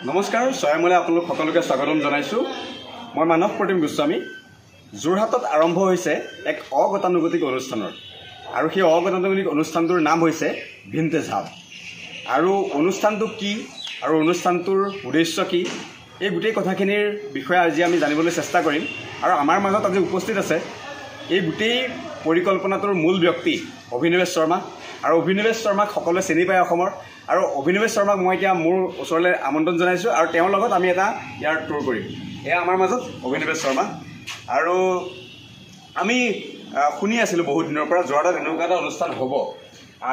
নমস্কাৰ স্বয়মলে আপোনালোক সকলোকে স্বাগতম জনাইছোঁ। মই মানৱ প্ৰতিম গোস্বামী। যোৰহাটত আৰম্ভ হৈছে এক অগতানুগতিক অনুষ্ঠানৰ আৰু সেই অগতানুগতিক অনুষ্ঠানটোৰ নাম হৈছে ভিন্টেজ হাব। আৰু অনুষ্ঠানটো কি আৰু অনুষ্ঠানটোৰ উদ্দেশ্য কি এই গোটেই কথাখিনিৰ বিষয়ে আজি আমি জানিবলৈ চেষ্টা কৰিম। আৰু আমাৰ মাজত আজি উপস্থিত আছে এই গোটেই পৰিকল্পনাটোৰ মূল ব্যক্তি অভিনিৱেশ শৰ্মা। আৰু অভিনিৱেশ শৰ্মাক সকলোৱে চিনি পায় অসমৰ। আৰু অভিনিৱেশ শৰ্মাক মই এতিয়া মোৰ ওচৰলৈ আমন্ত্ৰণ জনাইছোঁ আৰু তেওঁৰ লগত আমি এটা ইয়াৰ টুৰ কৰিম। এয়া আমাৰ মাজত অভিনিৱেশ শৰ্মা। আৰু আমি শুনি আছিলোঁ বহুত দিনৰ পৰা যোৰহাটত এনেকুৱা এটা অনুষ্ঠান হ'ব।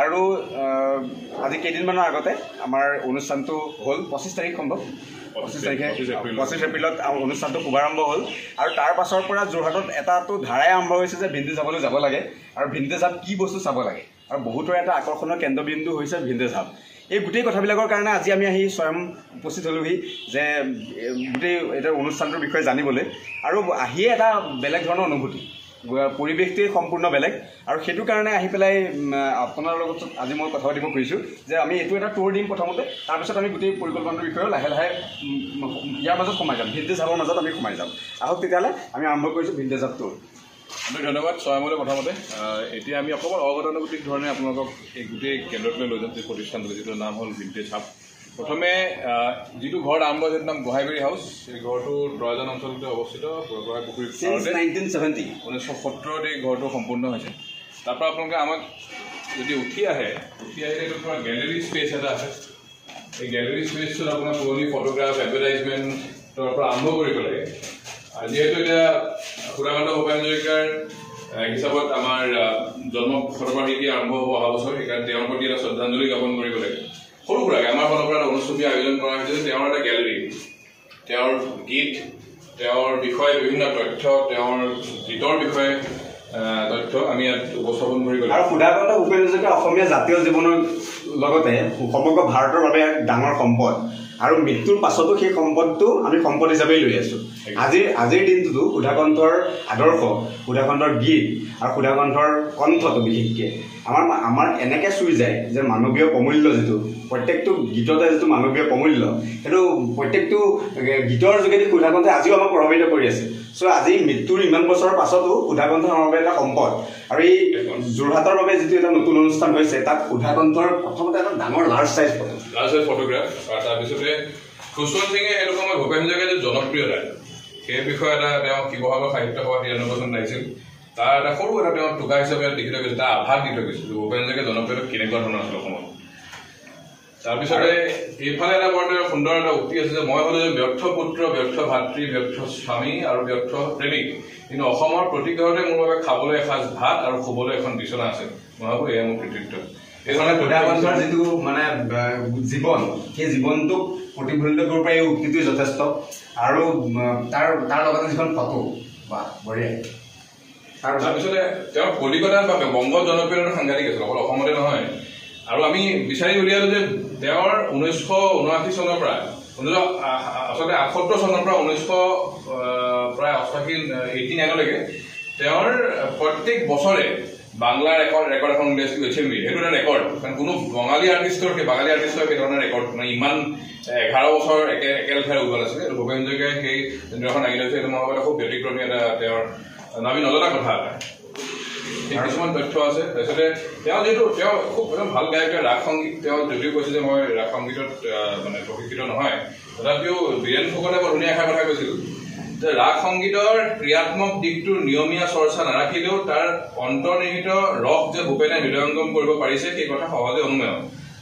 আৰু আজি কেইদিনমানৰ আগতে আমাৰ অনুষ্ঠানটো হ'ল 25 তাৰিখ সম্ভৱ 25 এপ্ৰিলত অনুষ্ঠানটো শুভাৰম্ভ হ'ল। আৰু তাৰ পাছৰ পৰা যোৰহাটত এটাটো ধাৰাই আৰম্ভ হৈছে যে ভিন্টেজ হাবলৈ যাব লাগে আৰু ভিন্টেজ হাব কি বস্তু চাব লাগে। আৰু বহুতৰ এটা আকৰ্ষণৰ কেন্দ্ৰবিন্দু হৈছে ভিন্টেজ হাব। এই গোটেই কথাবিলাকৰ কাৰণে আজি আমি আহি স্বয়ং উপস্থিত হ'লোহি যে গোটেই এটা অনুষ্ঠানটোৰ বিষয়ে জানিবলৈ। আৰু আহিয়ে এটা বেলেগ ধৰণৰ অনুভূতি, পৰিৱেশটোৱেই সম্পূৰ্ণ বেলেগ। আৰু সেইটো কাৰণে আহি পেলাই আপোনাৰ লগত আজি মই কথা পাতিব খুজিছোঁ যে আমি এইটো এটা টুৰ দিম প্ৰথমতে, তাৰপিছত আমি গোটেই পৰিকল্পনাটোৰ বিষয়ে লাহে লাহে ইয়াৰ মাজত সোমাই যাম, ভিন্টেজ হাবৰ মাজত আমি সোমাই যাম। আহক তেতিয়াহ'লে আমি আৰম্ভ কৰিছোঁ ভিন্টেজ হাব টুৰ। ধন্যবাদ স্বয়মলে। প্ৰথমতে এতিয়া আমি অকণমান অগতানুগতিক ধৰণে আপোনালোকক এই গোটেই কেন্দ্ৰটোলৈ লৈ যাম, যে প্ৰতিষ্ঠানটো যিটো নাম হ'ল ভিন্টেজ হাব। প্ৰথমে যিটো ঘৰত আৰম্ভ হৈছে নাম গোহাঁইবাৰী হাউচ। এই ঘৰটো দৰাজান অঞ্চলতে অৱস্থিত, গোহাঁই পুখুৰীৰ 1970 এই ঘৰটো সম্পূৰ্ণ হৈছে। তাৰপৰা আপোনালোকে আমাক যদি উঠি আহিলে এইটো তোমাৰ গেলেৰী স্পেচ এটা আছে। এই গেলেৰী স্পেচটোত আপোনাৰ পুৰণি ফটোগ্ৰাফ, এডভাৰটাইজমেণ্টৰ পৰা আৰম্ভ কৰিব লাগে। আৰু যিহেতু এতিয়া সুধাকান্ত ভূপেন হাজৰিকাৰ হিচাপত আমাৰ জন্ম শতবাৰ্ষিকী আৰম্ভ হ'ব অহা বছৰ, সেইকাৰণে তেওঁৰ প্ৰতি এটা শ্ৰদ্ধাঞ্জলি জ্ঞাপন কৰিব লাগে। সৰু সুৰাকৈ আমাৰ ফালৰ পৰা এটা অনুষ্ঠান আয়োজন কৰা হৈছে। তেওঁৰ এটা গেলেৰী, তেওঁৰ গীত, তেওঁৰ বিষয়ে বিভিন্ন তথ্য, তেওঁৰ গীতৰ বিষয়ে তথ্য আমি ইয়াত উপস্থাপন কৰিব লাগে। আৰু সুধাকান্ত ভূপেন হাজৰিকা অসমীয়া জাতীয় জীৱনৰ লগতে সমগ্ৰ ভাৰতৰ বাবে এক ডাঙৰ সম্পদ। আৰু মৃত্যুৰ পাছতো সেই সম্পদটো আমি সম্পদ হিচাপেই লৈ আছোঁ। আজিৰ দিনটোতো সুধাকণ্ঠৰ আদৰ্শ, সুধাকণ্ঠৰ গীত আৰু সুধাকণ্ঠৰ কণ্ঠটো বিশেষকৈ আমাৰ এনেকৈ চুই যায় যে মানৱীয় প্ৰমূল্য যিটো প্ৰত্যেকটো গীততে যিটো মানৱীয় প্ৰমূল্য, সেইটো প্ৰত্যেকটো গীতৰ যোগেদি সুধাকণ্ঠই আজিও আমাক প্ৰভাৱিত কৰি আছে। চ' আজি মৃত্যুৰ ইমান বছৰৰ পাছতো সুধাকণ্ঠ আমাৰ বাবে এটা সম্পদ। আৰু এই যোৰহাটৰ বাবে যিটো এটা নতুন অনুষ্ঠান হৈছে, তাত সুধাকণ্ঠৰ প্ৰথমতে এটা ডাঙৰ লাৰ্জ চাইজ ফটোগ্ৰাফ। আৰু তাৰপিছতে খুচৱন্ত সিঙে সেইটো সময়ত ভূপেন হাজৰিকাৰ যে জনপ্ৰিয়তা, সেই বিষয়ে এটা তেওঁ শিৱসাগৰ সাহিত্য সভা 93 বছৰত আহিছিল, তাৰ এটা সৰু এটা তেওঁ টোকা হিচাপে লিখি থৈ গৈছিল, তাৰ আভাস দি থৈ গৈছিল ভূপেন হাজৰিকাৰ জনপ্ৰিয়তা কেনেকুৱা ধৰণৰ আছিল অসমত। তাৰপিছতে এইফালে এটা বৰ সুন্দৰ এটা উক্তি আছে যে মই হ'লো যে ব্যৰ্থ পুত্ৰ, ব্যৰ্থ ভাতৃ, ব্যৰ্থ স্বামী আৰু ব্যৰ্থ প্ৰেমিক, কিন্তু অসমৰ প্ৰতি ঘৰতে মোৰ বাবে খাবলৈ এসাঁজ ভাত আৰু শুবলৈ এখন বিচনা আছে। মই ভাবোঁ এয়া মোৰ কৃতিত্ব। এইখনে সুধাকণ্ঠৰ যিটো মানে জীৱন, সেই জীৱনটোক প্ৰতিফলিত কৰিব পাৰি এই উক্তিটোৱে যথেষ্ট। আৰু তাৰ লগতে যিখন ফটো বা বঢ়িয়া। তাৰপিছতে তেওঁ কলিকতাৰ বাবে বংগত জনপ্ৰিয়তা সাংঘাতিক আছিল, অকল অসমতে নহয়। আৰু আমি বিচাৰি উলিয়ালোঁ যে তেওঁৰ 1979 চনৰ পৰা আচলতে 78 চনৰ পৰা 1989লৈকে তেওঁৰ প্ৰত্যেক বছৰে বাংলা ৰেকৰ্ড এখন উলিয়াইছিল HMV। সেইটো এটা ৰেকৰ্ড, কাৰণ কোনো বাঙালী আৰ্টিষ্টৰ সেই ধৰণৰ ৰেকৰ্ড মানে ইমান 11 বছৰ একেলেঠাৰে ওলোৱা নাছিলে। এইটো ভূপেন হাজৰিকাই সেই যন্ত্ৰখন দাঙি লৈছে। এইটো মই ভাবোঁ খুব ব্যতিক্ৰমী এটা তেওঁৰ আমি নজনা কথা এটা। কিছুমান তথ্য আছে। তাৰপিছতে তেওঁ খুব ভাল গায়ক, ৰাগ সংগীত। তেওঁ যদিও কৈছে যে মই ৰাগ সংগীতত মানে প্ৰশিক্ষিত নহয়, তথাপিও বীৰেন ফুকনে বৰ ধুনীয়া এষাৰ কথা কৈছিল যে ৰাগ সংগীতৰ ক্ৰিয়াত্মক দিশটোৰ নিয়মীয়া চৰ্চা নাৰাখিলেও তাৰ অন্তৰ্নিহিত ৰস যে ভূপেনে হৃদয়ংগম কৰিব পাৰিছে, সেই কথা সহজে অনুমেয়।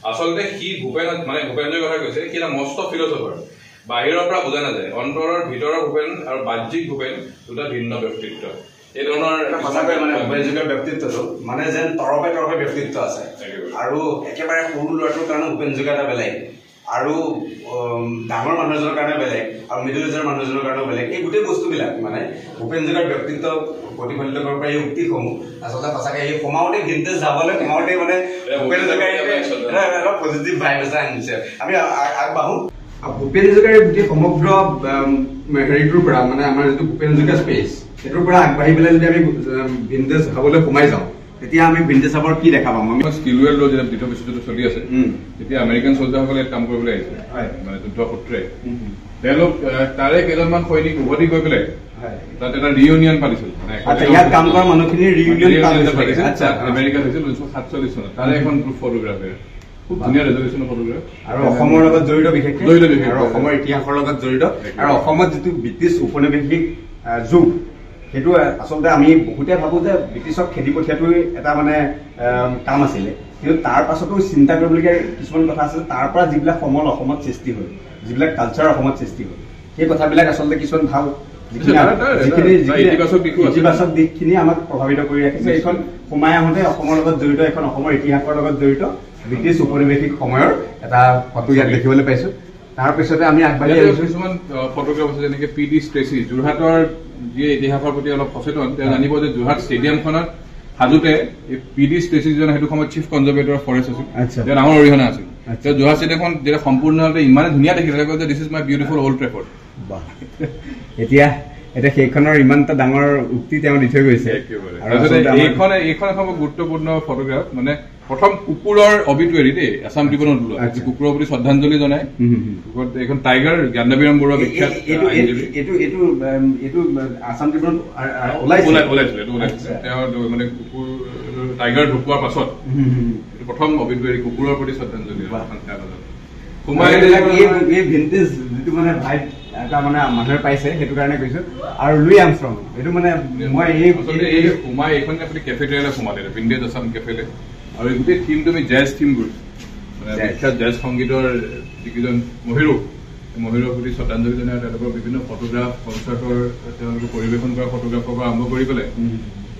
আচলতে সি ভূপেন হাজৰিকাৰ কথা কৈছে, সি এটা মস্ত ফিলচফাৰ, বাহিৰৰ পৰা বুজা নাযায়। অন্তৰৰ ভিতৰৰ ভূপেন আৰু বাহ্যিক ভূপেন দুটা ভিন্ন ব্যক্তিত্ব। এই ধৰণৰ সঁচাকৈ মানে ভূপেন হাজৰিকাৰ ব্যক্তিত্বটো মানে যেন তৰপে ব্যক্তিত্ব আছে। আৰু একেবাৰে সৰু ল'ৰাটোৰ কাৰণে ভূপেন হাজৰিকা এটা বেলেগ, আৰু ডাঙৰ মানুহ এজনৰ কাৰণে বেলেগ, আৰু মিডিল এজৰ মানুহ এজনৰ কাৰণেও বেলেগ। এই গোটেই বস্তুবিলাক মানে ভূপেন হাজৰিকাৰ ব্যক্তিত্ব প্ৰতিফলিত কৰিব পাৰি এই উক্তিসমূহ। আচলতে সঁচাকৈ এই সোমাওঁতে ভিন্টেজ যাবলৈ সোমাওঁতে মানে ভূপেন হাজৰিকাই এটা পজিটিভ ভাইব এটা আনিছে। আমি আগবাঢ়োঁ। ভূপেন হাজৰিকাৰ গোটেই সমগ্ৰ হেৰিটোৰ পৰা মানে আমাৰ যিটো ভূপেন হাজৰিকা স্পেচ, সেইটোৰ পৰা আগবাঢ়ি পেলাই যদি আমি ভিন্টেজ হাবলৈ সোমাই যাওঁ, তেতিয়া আমি ভিনটেজ চাবৰ কি দেখা পাম আমি স্কিলৱেল ৰ যেতিয়া দ্বিতীয় বিশ্বযুদ্ধ চলি আছে তেতিয়া আমেৰিকান চলজাৰসকলে কাম কৰিবলৈ আহিছে মানে যুদ্ধ সূত্ৰে তেওঁলোক তাৰে কেইজনমান সৈনিক উভতি গৈ পেলাই তাত এটা ৰিউনিয়ন পাতিছিল ইয়াত কাম কৰা মানুহখিনিৰ ৰিউনিয়ন পাতিছিল আমেৰিকাত হৈছিল 1947 চনত তাৰে এখন গ্ৰুপ ফটোগ্ৰাফ খুব ধুনীয়া ৰেজলিউশ্যন ফটোগ্ৰাফ আৰু অসমৰ লগত জড়িত বিশেষকৈ আৰু অসমৰ ইতিহাসৰ লগত জড়িত আৰু অসমত যিটো ব্ৰিটিছ উপনিৱেশিক যুগ সেইটো আচলতে আমি বহুতে ভাবো যে ব্ৰিটিছক খেদি পঠিয়াটোৱে এটা মানে কাম আছিলে কিন্তু তাৰ পাছতো চিন্তা কৰিবলগীয়া কিছুমান কথা আছে তাৰ পৰা যিবিলাক সমল অসমত সৃষ্টি হ'ল যিবিলাক কালচাৰ অসমত সৃষ্টি হ'ল সেই কথাবিলাক আচলতে কিছুমান ভাল ইতিবাচক দিশখিনি আমাক প্ৰভাৱিত কৰি ৰাখিছে এইখন সোমাই আহোঁতে অসমৰ লগত জড়িত এখন অসমৰ ইতিহাসৰ লগত জড়িত ব্ৰিটিছ উপনিৱেশিক সময়ৰ এটা ফটো ইয়াত দেখিবলৈ পাইছো তাৰপিছতে আমি আগবাঢ়ি আহিছো কিছুমান ফটোগ্ৰাফ আছে যেনেকে PD ষ্ট্ৰেচি যোৰহাটৰ যি ইতিহাসৰ প্ৰতি অলপ সচেতন তেওঁ জানিব যে যোৰহাট ষ্টেডিয়ামখনত সাজোতে PD ষ্ট্ৰেচিজন সেইটো সময়ত চিফ কনজাৰভেটৰ অফ ফৰেষ্ট আছিল তেওঁ ডাঙৰ অৰিহণা আছিল তেওঁ যোৰহাট ষ্টেডিয়ামখন যেতিয়া সম্পূৰ্ণভাৱে ইমানে ধুনীয়া দেখিলে যে this is my beautiful old Trafford এতিয়া সেইখনৰ ইমান এটা ডাঙৰ উক্তি তেওঁ দি থৈ গৈছে এইখন এখন গুৰুত্বপূৰ্ণ ফটোগ্ৰাফ মানে প্ৰথম কুকুৰৰ অবিটুৱেৰী দেই আছাম ট্ৰিবিউনত ওলোৱা কুকুৰৰ প্ৰতি শ্ৰদ্ধাঞ্জলি জনাই এইখন টাইগাৰ জ্ঞানদাবিৰাম বৰুৱা বিখ্যাত এইটো আছাম ট্ৰিবিউনত ওলাইছিলে তেওঁ মানে কুকুৰ টাইগাৰ ঢুকোৱাৰ পাছত প্ৰথম অবিটুৱেৰী কুকুৰৰ প্ৰতি শ্ৰদ্ধাঞ্জলি ভিনটেজ যিটো মানে ভাইব এটা মানে মানুহে পাইছে সেইটো কাৰণে কৈছো আৰু লুই আৰ্মষ্ট্ৰং এইটো মানে মই সোমাই এইখন আপুনি কেফেটেৰিয়ালৈ সোমালে ভিনটেজ আছাম কেফেলে আৰু এই গোটেই থিমটো আমি জেজ থিমবোৰ মানে বিখ্যাত জেজ সংগীতৰ যিকেইজন মহিৰুৰ প্ৰতি শ্ৰদ্ধাঞ্জলি জনাই তেওঁলোকৰ বিভিন্ন ফটোগ্ৰাফ কনচাৰ্টৰ তেওঁলোকে পৰিৱেশন কৰা ফটোগ্ৰাফৰ পৰা আৰম্ভ কৰি পেলাই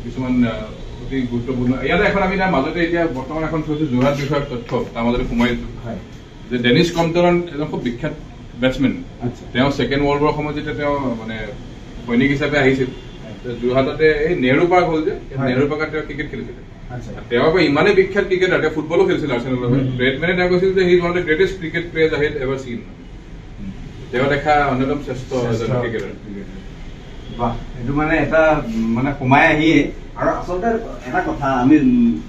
কিছুমান অতি গুৰুত্বপূৰ্ণ ইয়াতে এখন আমি তাৰ মাজতে এতিয়া বৰ্তমান এখন থৈছো যোৰহাট বিষয়ক তথ্য তাৰ মাজতে সোমাইছো যে ডেনিছ কম্পটন এজন খুব বিখ্যাত বেটছমেন তেওঁ ছেকেণ্ড ৱৰ্ল্ড ৱাৰৰ সময়ত যেতিয়া তেওঁ মানে সৈনিক হিচাপে আহিছিল যোৰহাটতে এই নেহৰু পাৰ্ক হ'ল যে নেহৰু পাৰ্কত তেওঁ ক্ৰিকেট খেলিছিলে তেওঁ আকৌ ইমানেই বিখ্যাত ক্ৰিকেটাৰ তেওঁ ফুটবলো খেলিছিল আৰ্চেনেলৰ হৈ ব্ৰেডমেনে তেওঁ কৈছিল যে he is one of the greatest cricket players I head ever চিন তেওঁ দেখা অন্যতম শ্ৰেষ্ঠ এজন ক্ৰিকেটাৰ এইটো মানে এটা মানে সোমাই আহিয়ে আৰু আচলতে এটা কথা আমি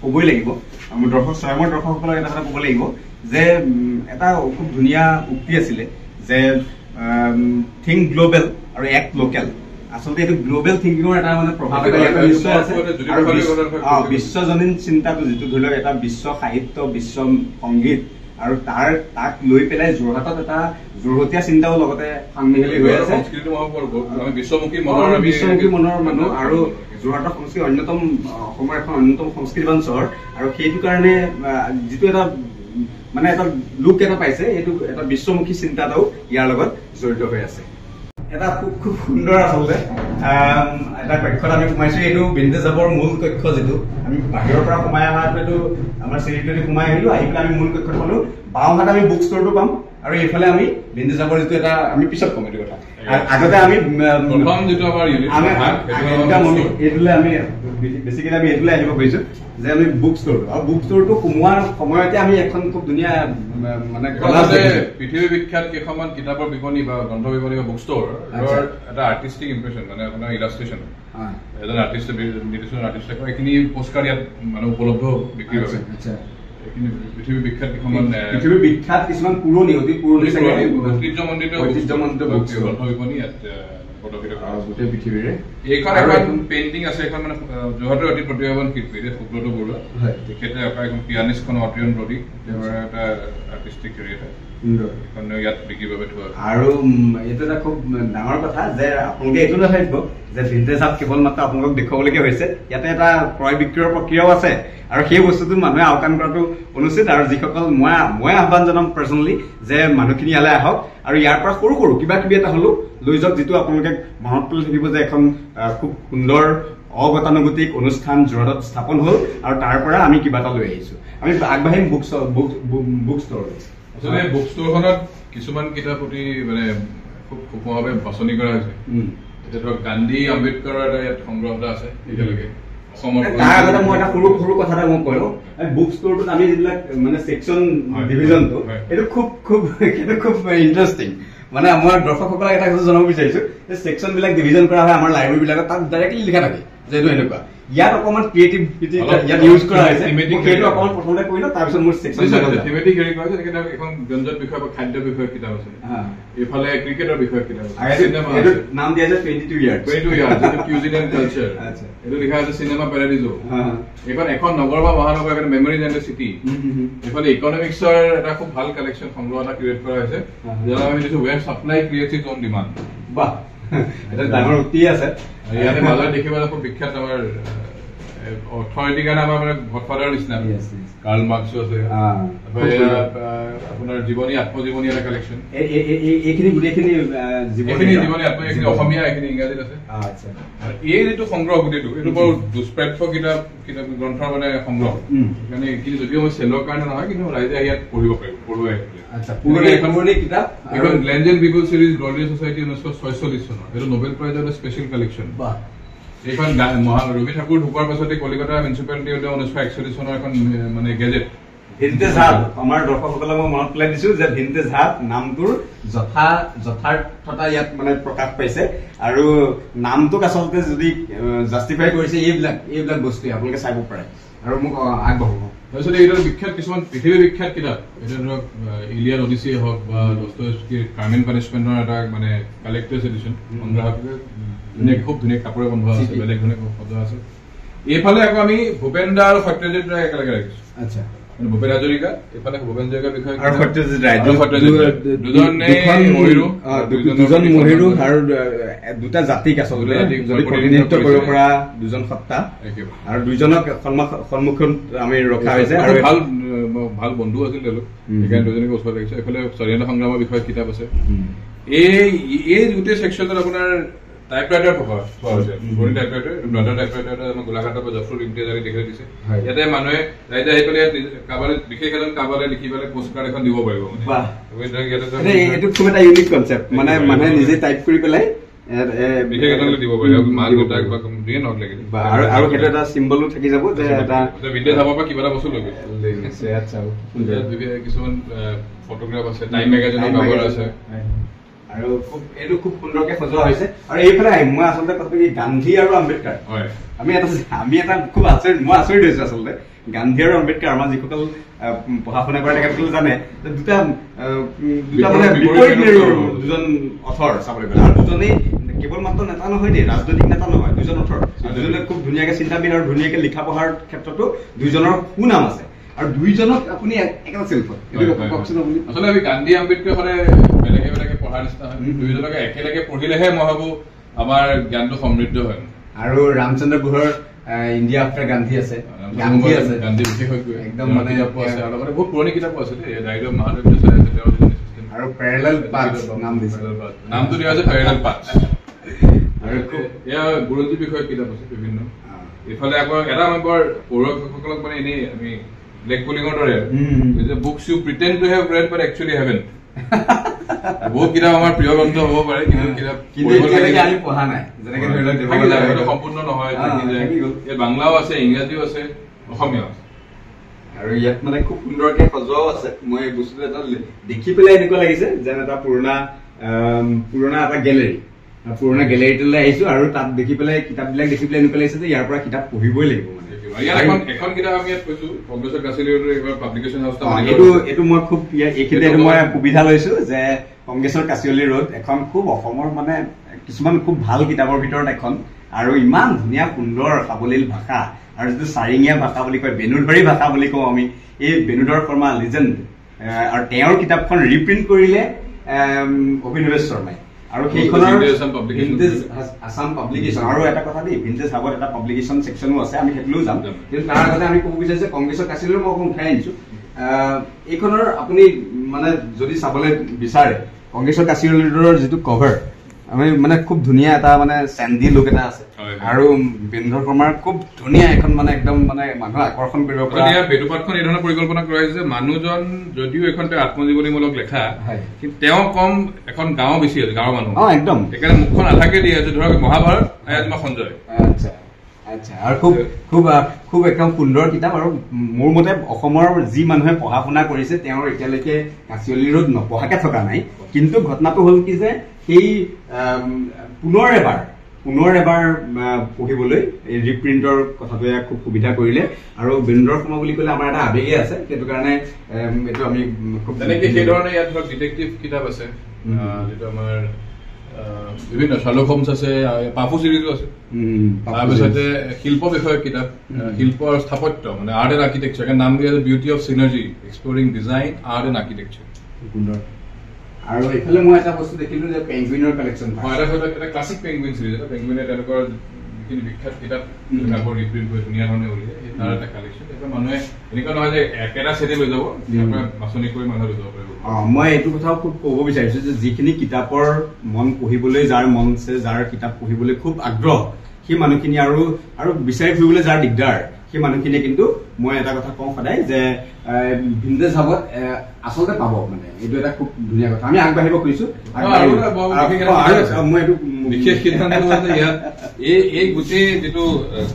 ক'বই লাগিব আমাৰ স্বয়মৰ দৰ্শকসকলক এটা কথা ক'ব লাগিব যে এটা খুব ধুনীয়া উক্তি আছিলে যে থিংক গ্ল'বেল আৰু এক্ট লোকেল আচলতে এইটো গ্ল'বেল থিংকিঙৰ এটা মানে প্ৰভাৱ নিশ্চয় আছে আৰু বিশ্বজনীন চিন্তাটো যিটো ধৰি লওক এটা বিশ্ব সাহিত্য বিশ্ব সংগীত আৰু তাক লৈ পেলাই যোৰহাটত এটা যোৰহতীয়া চিন্তাও লগতে সাংমিহলি হৈ আছে বিশ্বমুখী মনৰ মানুহ আৰু যোৰহাটৰ সংস্কৃতি অন্যতম অসমৰ এখন অন্যতম সংস্কৃতিবান চহৰ আৰু সেইটো কাৰণে যিটো এটা মানে এটা লুক এটা পাইছে এইটো এটা বিশ্বমুখী চিন্তা এটাও ইয়াৰ লগত জড়িত হৈ আছে এটা খুব সুন্দৰ আচলতে এটা কক্ষত আমি সোমাইছো এইটো ভিনটেজ হাবৰ মূল কক্ষ যিটো আমি বাহিৰৰ পৰা সোমাই অহাটো এইটো আমাৰ চিৰিটোদি সোমাই আহিলো আহি পেলাই আমি মূল কক্ষত পালো বাওঁহাত আমি বুক ষ্টৰটো পাম আৰু এইফালে আমি ভিনটেজ হাবৰ যিটো এটা আমি পিছত কম এইটো কথা আগতে আমি এইটোলৈ আমি বেছিকেলি আমি এইটোলৈ আহিব খুজিছো যে আমি বুক ষ্টৰটো আৰু বুক ষ্টৰটো সোমোৱাৰ সময়তে আমি এখন খুব ধুনীয়া মানে পৃথিৱীৰ বিখ্যাত কেইখনমান কিতাপৰ বিপণী বা গ্ৰন্থ বিপণী বা বুক ষ্টৰ এটা আৰ্টিষ্টিক ইম্প্ৰেশ্যন মানে আপোনাৰ ইলাষ্ট্ৰেশ্যন এজন আৰ্টিষ্ট নিৰ্দিষ্ট আৰ্টিষ্ট এইখিনি পোষ্টকাৰ্ড ইয়াত মানে উপলব্ধ বিক্ৰীৰ বাবে পৃথিৱীৰ বিখ্যাত কেইখনমান পৃথিৱীৰ বিখ্যাত কিছুমান পুৰণি অতি পুৰণি ঐতিহ্যমণ্ডিত গ্ৰন্থ বিপণী ইয়াত গোটেই পৃথিৱীৰে এইখন এখন পেইণ্টিং আছে এখন মানে যোৰহাটৰ অতি প্ৰতিভাৱান শিল্পী সুব্ৰত বৰুৱা তেখেতে আকৌ এখন পিয়ানিষ্টখন অট্ৰিয়ন প্ৰদীপ তেওঁৰ এটা আৰ্টিষ্টিক কেৰিয়াৰ ইয়াত বিক্ৰীৰ বাবে থোৱা আৰু এইটো এটা খুব ডাঙৰ কথা যে আপোনালোকে এইটো নাথাকিব যে ভিনটেজ হাব কেৱল মাত্ৰ আপোনালোকক দেখুৱাবলগীয়া হৈছে ইয়াতে এটা ক্ৰয় বিক্ৰয়ৰ প্ৰক্ৰিয়াও আছে আৰু সেই বস্তুটো মানুহে আওকাণ কৰাটো অনুচিত আৰু যিসকল মই আহ্বান জনাম পাৰ্চনেলি যে মানুহখিনি ইয়ালৈ আহক আৰু ইয়াৰ পৰা সৰু সৰু কিবা কিবি এটা হ'লেও লৈ যাওক যিটো আপোনালোকে মনত পেলাই থাকিব যে এখন খুব সুন্দৰ অগতানুগতিক অনুষ্ঠান যোৰহাটত স্থাপন হ'ল আৰু তাৰ পৰা আমি কিবা এটা লৈ আহিছো আমি আগবাঢ়িম বুক ষ্টৰ আচলতে বুক ষ্টৰখনত কিছুমান কিতাপ অতি মানে খুব সূক্ষ্মভাৱে বাছনি কৰা হৈছে এতিয়া ধৰক গান্ধী আম্বেদকাৰৰ এটা ইয়াত সংগ্ৰহ এটা আছে এতিয়ালৈকে তাৰ আগতে মই এটা সৰু সৰু কথা এটা মই কলো বুক ষ্টৰটোত আমি যিবিলাক মানে ছেকশ্যন ডিভিজনটো এইটো খুব ইণ্টাৰেষ্টিং মানে আমাৰ দৰ্শকসকলক এটা কথা জনাব বিচাৰিছো যে ছেকশ্যন বিলাক ডিভিজন কৰা হয় আমাৰ লাইব্ৰেৰী বিলাকত তাত ডাইৰেক্টলি লিখা থাকে যে এইটো এনেকুৱা ইয়াত অকমান ক্ৰিয়েটিভিটি ইয়াত ইউজ কৰা হৈছে সেইটো অকমান প্ৰথমতে কৈ লওঁ তাৰপিছত মোৰ সেকশন থিমেটিক হেৰি কৰা হৈছে কিতাপ এখন ব্যঞ্জন বিষয় বা খাদ্য বিষয়ৰ কিতাপ আছে এইফালে ক্ৰিকেটৰ বিষয়ৰ কিতাপ আছে এইটো নাম দিয়া আছে 22 ইয়াৰ্ছ এইটো কিউজিন এণ্ড কালচাৰ এইটো লিখা আছে চিনেমা পেৰাডিজো এইখন এখন নগৰ বা মহানগৰ এখন মেমৰিজ এণ্ড চিটি এইফালে ইকনমিক্সৰ এটা খুব ভাল কালেকশ্যন সংগ্ৰহ এটা ক্ৰিয়েট কৰা হৈছে যাৰ আমি দিছো where supply creates its own demand বাহ এটা ডাঙৰ উক্তি আছে ইয়াতে মাজত দেখিবলৈ খুব বিখ্যাত আমাৰ অৰ্থনীতিৰ কাৰণে আমাৰ মানে গডফাদাৰ নিচিনা কাৰ্ল মাৰ্কছো আছে আপোনাৰ জীৱনী আত্মজীৱনী এটা কালেকশ্যন এইখিনি গোটেইখিনি জীৱনী আত্মজীৱনী অসমীয়া এইখিনি ইংৰাজীত আছে এই যিটো সংগ্ৰহ গোটেইটো এইটো বৰ দুষ্প্ৰাপ্য কিতাপ গ্ৰন্থৰ মানে সংগ্ৰহ মানে এইখিনি যদিও মই চেলৰ কাৰণে নহয় কিন্তু ৰাইজে ইয়াত পঢ়িব পাৰিব পঢ়ুৱাই এখন land and people series glorious society 1946 চনৰ এইটো নোবেল প্ৰাইজৰ এটা স্পেচিয়েল কালেকশ্যন এইখন ৰবি ঠাকুৰ ঢুকোৱাৰ পাছতে কলিকতা মিউনিচিপালিটি 1941 চনৰ এখন মানে গেজেট ভিন্টেজ হাব আমাৰ দৰ্শকসকলক মই মনত পেলাই দিছো যে ভিন্টেজ হাব নামটোৰ যথাৰ্থতা ইয়াত মানে প্ৰকাশ পাইছে আৰু নামটোক আচলতে যদি জাষ্টিফাই কৰিছে এইবিলাক বস্তুৱে আপোনালোকে চাব পাৰে আৰু মোক আগবঢ়াব তাৰপিছত এইটো বিখ্যাত কিছুমান পৃথিৱী বিখ্যাত কিতাপ এতিয়া ধৰক ইলিয়াড অডিচি হওক বা দস্তয়েভস্কিৰ ক্ৰাইম এণ্ড পানিছমেণ্টৰ এটা মানে কালেক্টৰ্ছ এডিশ্যন সংগ্ৰহালয় খুব ধুনীয়া কাপোৰে বন্ধোৱা আছে বেলেগ ধৰণে সজোৱা আছে এইফালে আকৌ আমি ভূপেন দা আৰু সত্যজিৎ ৰায় একেলগে ৰাখিছো আচ্ছা ভূপেন হাজৰিকা এইফালে ভূপেন হাজৰিকাৰ বিষয়ে আৰু সত্যজিৎ ৰায় দুজন মহিৰু আৰু দুটা জাতিক আচলতে যদি প্ৰতিনিধিত্ব কৰিব পৰা দুজন সত্তা আৰু দুইজনক সন্মুখত আমি ৰখা হৈছে আৰু ভাল বন্ধু আছিল তেওঁলোক সেইকাৰণে দুজনকে ওচৰত ৰাখিছো এইফালে স্বাধীনতা সংগ্ৰামৰ বিষয়ে কিতাপ আছে এই গোটেই ছেকশ্যনত আপোনাৰ টাইপৰাইটাৰ পঢ়া হৈছে পুৰণি টাইপৰাইটাৰ ব্লাডাৰ টাইপৰাইটাৰ আমাৰ গোলাঘাটৰ পৰা জফৰুল ইমতিয়াজে দেখুৱাই দিছে ইয়াতে মানুহে ৰাইজে আহি পেলাই কাৰোবাৰে বিশেষ এজন কাৰোবাৰে লিখি পেলাই পোষ্ট কাৰ্ড এখন দিব পাৰিব এইটো খুব এটা ইউনিক কনচেপ্ট মানে মানুহে নিজে টাইপ কৰি পেলাই বিশেষ এজনলৈ দিব পাৰিব মাল গোটাক বা দিয়ে নহওক লাগিলে আৰু সেইটো এটা চিম্বলো থাকি যাব যে এটা ভিডিঅ' চাবৰ পৰা কিবা এটা বস্তু লৈ কিছুমান ফটোগ্ৰাফ আছে টাইম মেগাজিনৰ কভাৰ আছে আৰু এইটো খুব সুন্দৰকে সজোৱা হৈছে আৰু এইফালে মই আচলতে কথাটো কি গান্ধী আৰু আম্বেদকাৰ আমি এটা খুব মই আচৰিত হৈছো আচলতে গান্ধী আৰু আম্বেদকাৰ আমাৰ যিসকল পঢ়া শুনা কৰা তেখেতসকলে জানে দুটা মানে বিপৰীত মেৰুৰ দুজন অথৰ চাবলৈ গ'লে আৰু দুজনেই কেৱল মাত্ৰ নেতা নহয় দেই ৰাজনৈতিক নেতা নহয় দুজন অথৰ দুজনে খুব ধুনীয়াকে চিন্তাবিদ আৰু ধুনীয়াকে লিখা পঢ়াৰ ক্ষেত্ৰতো দুইজনৰ সুনাম আছে আৰু দুইজনক আপুনি একেটা চেল্ফত আচলতে আমি গান্ধী আম্বেদকাৰ সদায় বেলেগে বেলেগে পঢ়াৰ নিচিনা হয় দুইজনকে একেলগে পঢ়িলেহে মই ভাবো আমাৰ জ্ঞানটো সমৃদ্ধ হয় আৰু ৰামচন্দ্ৰ গুহৰ ইণ্ডিয়া আফটাৰ গান্ধী আছে গান্ধী বিশেষজ্ঞ একদম মানে বহুত পুৰণি কিতাপো আছে ৰাইড অফ মহাদেৱ আৰু পেৰেলেল পাথছ নামটো দিয়া আছে পেৰেলেল পাথছ আৰু এয়া বুৰঞ্জী বিষয়ক কিতাপ আছে বিভিন্ন এইফালে আকৌ এটা আমাৰ বৰ পৌৰসকলক মানে এনেই আমি ব্লেক পুলিঙৰ দৰে books you pretend to have read but actually haven't বহুত কিতাপ আমাৰ প্ৰিয় গ্ৰন্থ হ'ব পাৰে কিন্তু কিতাপ পঢ়া নাই সম্পূৰ্ণ নহয় বাংলাও আছে ইংৰাজীও আছে অসমীয়াও আছে আৰু ইয়াত মানে খুব সুন্দৰকে সজোৱাও আছে মই এই বস্তুটো এটা দেখি পেলাই এনেকুৱা লাগিছে যেন এটা পুৰণা এটা গেলেৰীটোলৈ আহিছো আৰু তাত দেখি পেলাই কিতাপবিলাক দেখি পেলাই এনেকুৱা লাগিছে যে ইয়াৰ পৰা কিতাপ পঢ়িবই লাগিব মানে এখন কিতাপ আমি ইয়াত কৈছো প্ৰফেচৰ কাছিলিৰ পাব্লিকেশ্যন হাউচ এইটো মই খুব এইখিনিতে মই সুবিধা লৈছো যে কংগ্ৰেছৰ কাছিয়লি ৰোড এখন খুব অসমৰ মানে কিছুমান খুব ভাল কিতাপৰ ভিতৰত এখন আৰু ইমান ধুনীয়া সুন্দৰ সাৱলীল ভাষা আৰু যিটো চাৰিঙীয়া ভাষা বুলি কয় বেনুধৰী ভাষা বুলি কওঁ আমি এই বেনুধৰ শৰ্মা লিজেণ্ড আৰু তেওঁৰ কিতাপখন ৰিপ্ৰিণ্ট কৰিলে অভিনৱেশ শৰ্মাই আৰু সেইখনৰ ভিন্টেজ আছাম পাব্লিকেশ্যন আৰু এটা কথা দেই ভিন্টেজ হাবত এটা পাব্লিকেশ্যন ছেকশ্যনো আছে আমি সেইটোলৈও যাম কিন্তু তাৰ আগতে আমি ক'ব বিচাৰিছো যে কংগ্ৰেছৰ কাছিলিৰ মই অকণ উঠাই আনিছো এইখনৰ আপুনি মানে যদি চাবলৈ বিচাৰে কংগ্ৰেছৰ কাছিলিৰ যিটো কভাৰ আমি মানে খুব ধুনীয়া এটা মানে চেণ্ডি লুক এটা আছে আৰু বেনুধৰ শৰ্মাৰ খুব ধুনীয়া এখন মানে একদম মানে মানুহ আকৰ্ষণ কৰিব পৰা বেটুপাতখন এই ধৰণৰ পৰিকল্পনা কৰা হৈছে যে মানুহজন যদিও এখন আত্মজীৱনীমূলক লেখা কিন্তু তেওঁ কম এখন গাঁও বেছি আছে গাঁৱৰ মানুহ একদম সেইকাৰণে মুখখন আধাকে দি আছে ধৰক মহাভাৰত তোমাৰ সঞ্জয় আচ্ছা আচ্ছা আৰু খুব একদম সুন্দৰ কিতাপ আৰু মোৰ মতে অসমৰ যি মানুহে পঢ়া শুনা কৰিছে তেওঁৰ এতিয়ালৈকে কাছিয়লি ৰোড নপঢ়াকে থকা নাই কিন্তু ঘটনাটো হ'ল কি যে সেই পুনৰ এবাৰ পুনৰ এবাৰ পঢ়িবলৈ এই ৰিপ্ৰিণ্টৰ কথাটোৱে খুব সুবিধা কৰিলে আৰু বীৰেন্দ্ৰ শৰ্মা বুলি ক'লে আমাৰ এটা আৱেগে আছে সেইটো কাৰণে এইটো আমি খুব তেনেকৈ সেইধৰণে ইয়াত ধৰক ডিটেক্টিভ কিতাপ আছে যিটো আমাৰ বিভিন্ন শাৰ্লক হোমছ আছে পাপু চিৰিজো আছে তাৰপিছতে শিল্প বিষয়ক কিতাপ শিল্প আৰু স্থাপত্য মানে আৰ্ট এণ্ড আৰ্কিটেকচাৰ নাম দিয়া আছে beauty of synergy exploring design art and architecture সুন্দৰ আৰু এইফালে মই এটা বস্তু দেখিলো যে পেংগুইনৰ কালেকশ্যন এটা ক্লাছিক পেংগুইন চিৰিজ এটা পেংগুইনে তেওঁলোকৰ যিখিনি বিখ্যাত কিতাপ আকৌ ৰিপ্ৰিণ্ট কৰি ধুনীয়া ধৰণে উলিয়াই সেই তাৰ এটা কালেকশ্যন এটা মানুহে এনেকুৱা নহয় যে একেটা ছেটে লৈ যাব বাছনি কৰি মানুহে লৈ যাব পাৰিব মই এইটো কথাও খুব ক'ব বিচাৰিছো যে যিখিনি কিতাপৰ মন পঢ়িবলৈ যাৰ মন আছে যাৰ কিতাপ পঢ়িবলৈ খুব আগ্ৰহ সেই মানুহখিনি আৰু বিচাৰি ফুৰিবলৈ যাৰ দিগদাৰ সেই মানুহখিনিয়ে কিন্তু মই এটা কথা কওঁ সদায় যে ভিন্টেজ হাবত আচলতে পাব মানে এইটো এটা খুব ধুনীয়া কথা আমি আগবাঢ়িব খুজিছো মই এইটো বিশেষ সিদ্ধান্ত ইয়াত এই গোটেই যিটো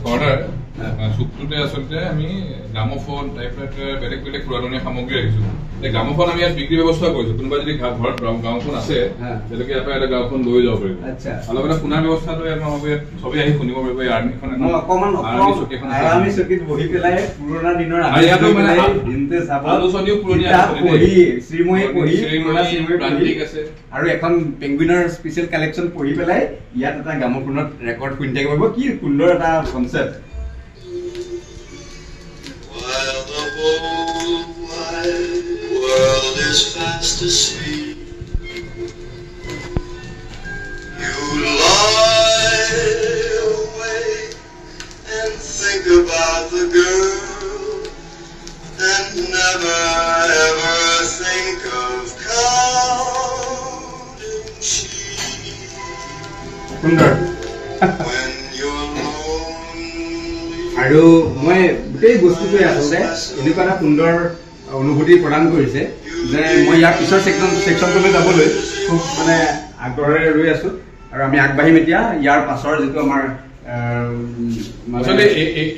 কৰ্ণাৰ চুকটোতে আচলতে আমি গ্ৰামোফোন টাইপৰাইটাৰ বেলেগ বেলেগ পুৰণীয়া সামগ্ৰী ৰাখিছো গ্ৰামোফোন আমি ইয়াত বিক্ৰী ব্যৱস্থা কৰিছো কোনোবা যদি ঘৰত গ্ৰামোফোন আছে তেওঁলোকে ইয়াৰ পৰা এটা গ্ৰামোফোন লৈ যাব পাৰিব অলপ এটা শুনাৰ ব্যৱস্থাটো চবেই আহি শুনিব পাৰিব এই আৰ্মিখন আমি চকীত বহি পেলাই পুৰণা দিনৰ আলোচনীও পুৰণি শ্ৰীময়ী পঢ়ি আৰু এখন পেংগুইনৰ স্পেচিয়েল কালেকশ্যন পঢ়ি পেলাই ইয়াত এটা গ্ৰামোফোনত ৰেকৰ্ড শুনি থাকিব পাৰিব কি সুন্দৰ এটা concept World is fast asleep. You lie awake and think about the girl and never ever think of counting sheep. When you're lonely. আৰু মই গোটেই বস্তুটোৱে আচলতে এনেকুৱা এটা সুন্দৰ অনুভূতি প্ৰদান কৰিছে যে মই ইয়াৰ পিছৰ ছেকশ্যনটোলৈ যাবলৈ খুব মানে আগ্ৰহেৰে ৰৈ আছো আৰু আমি আগবাঢ়িম এতিয়া ইয়াৰ পাছৰ যিটো আমাৰ আচলতে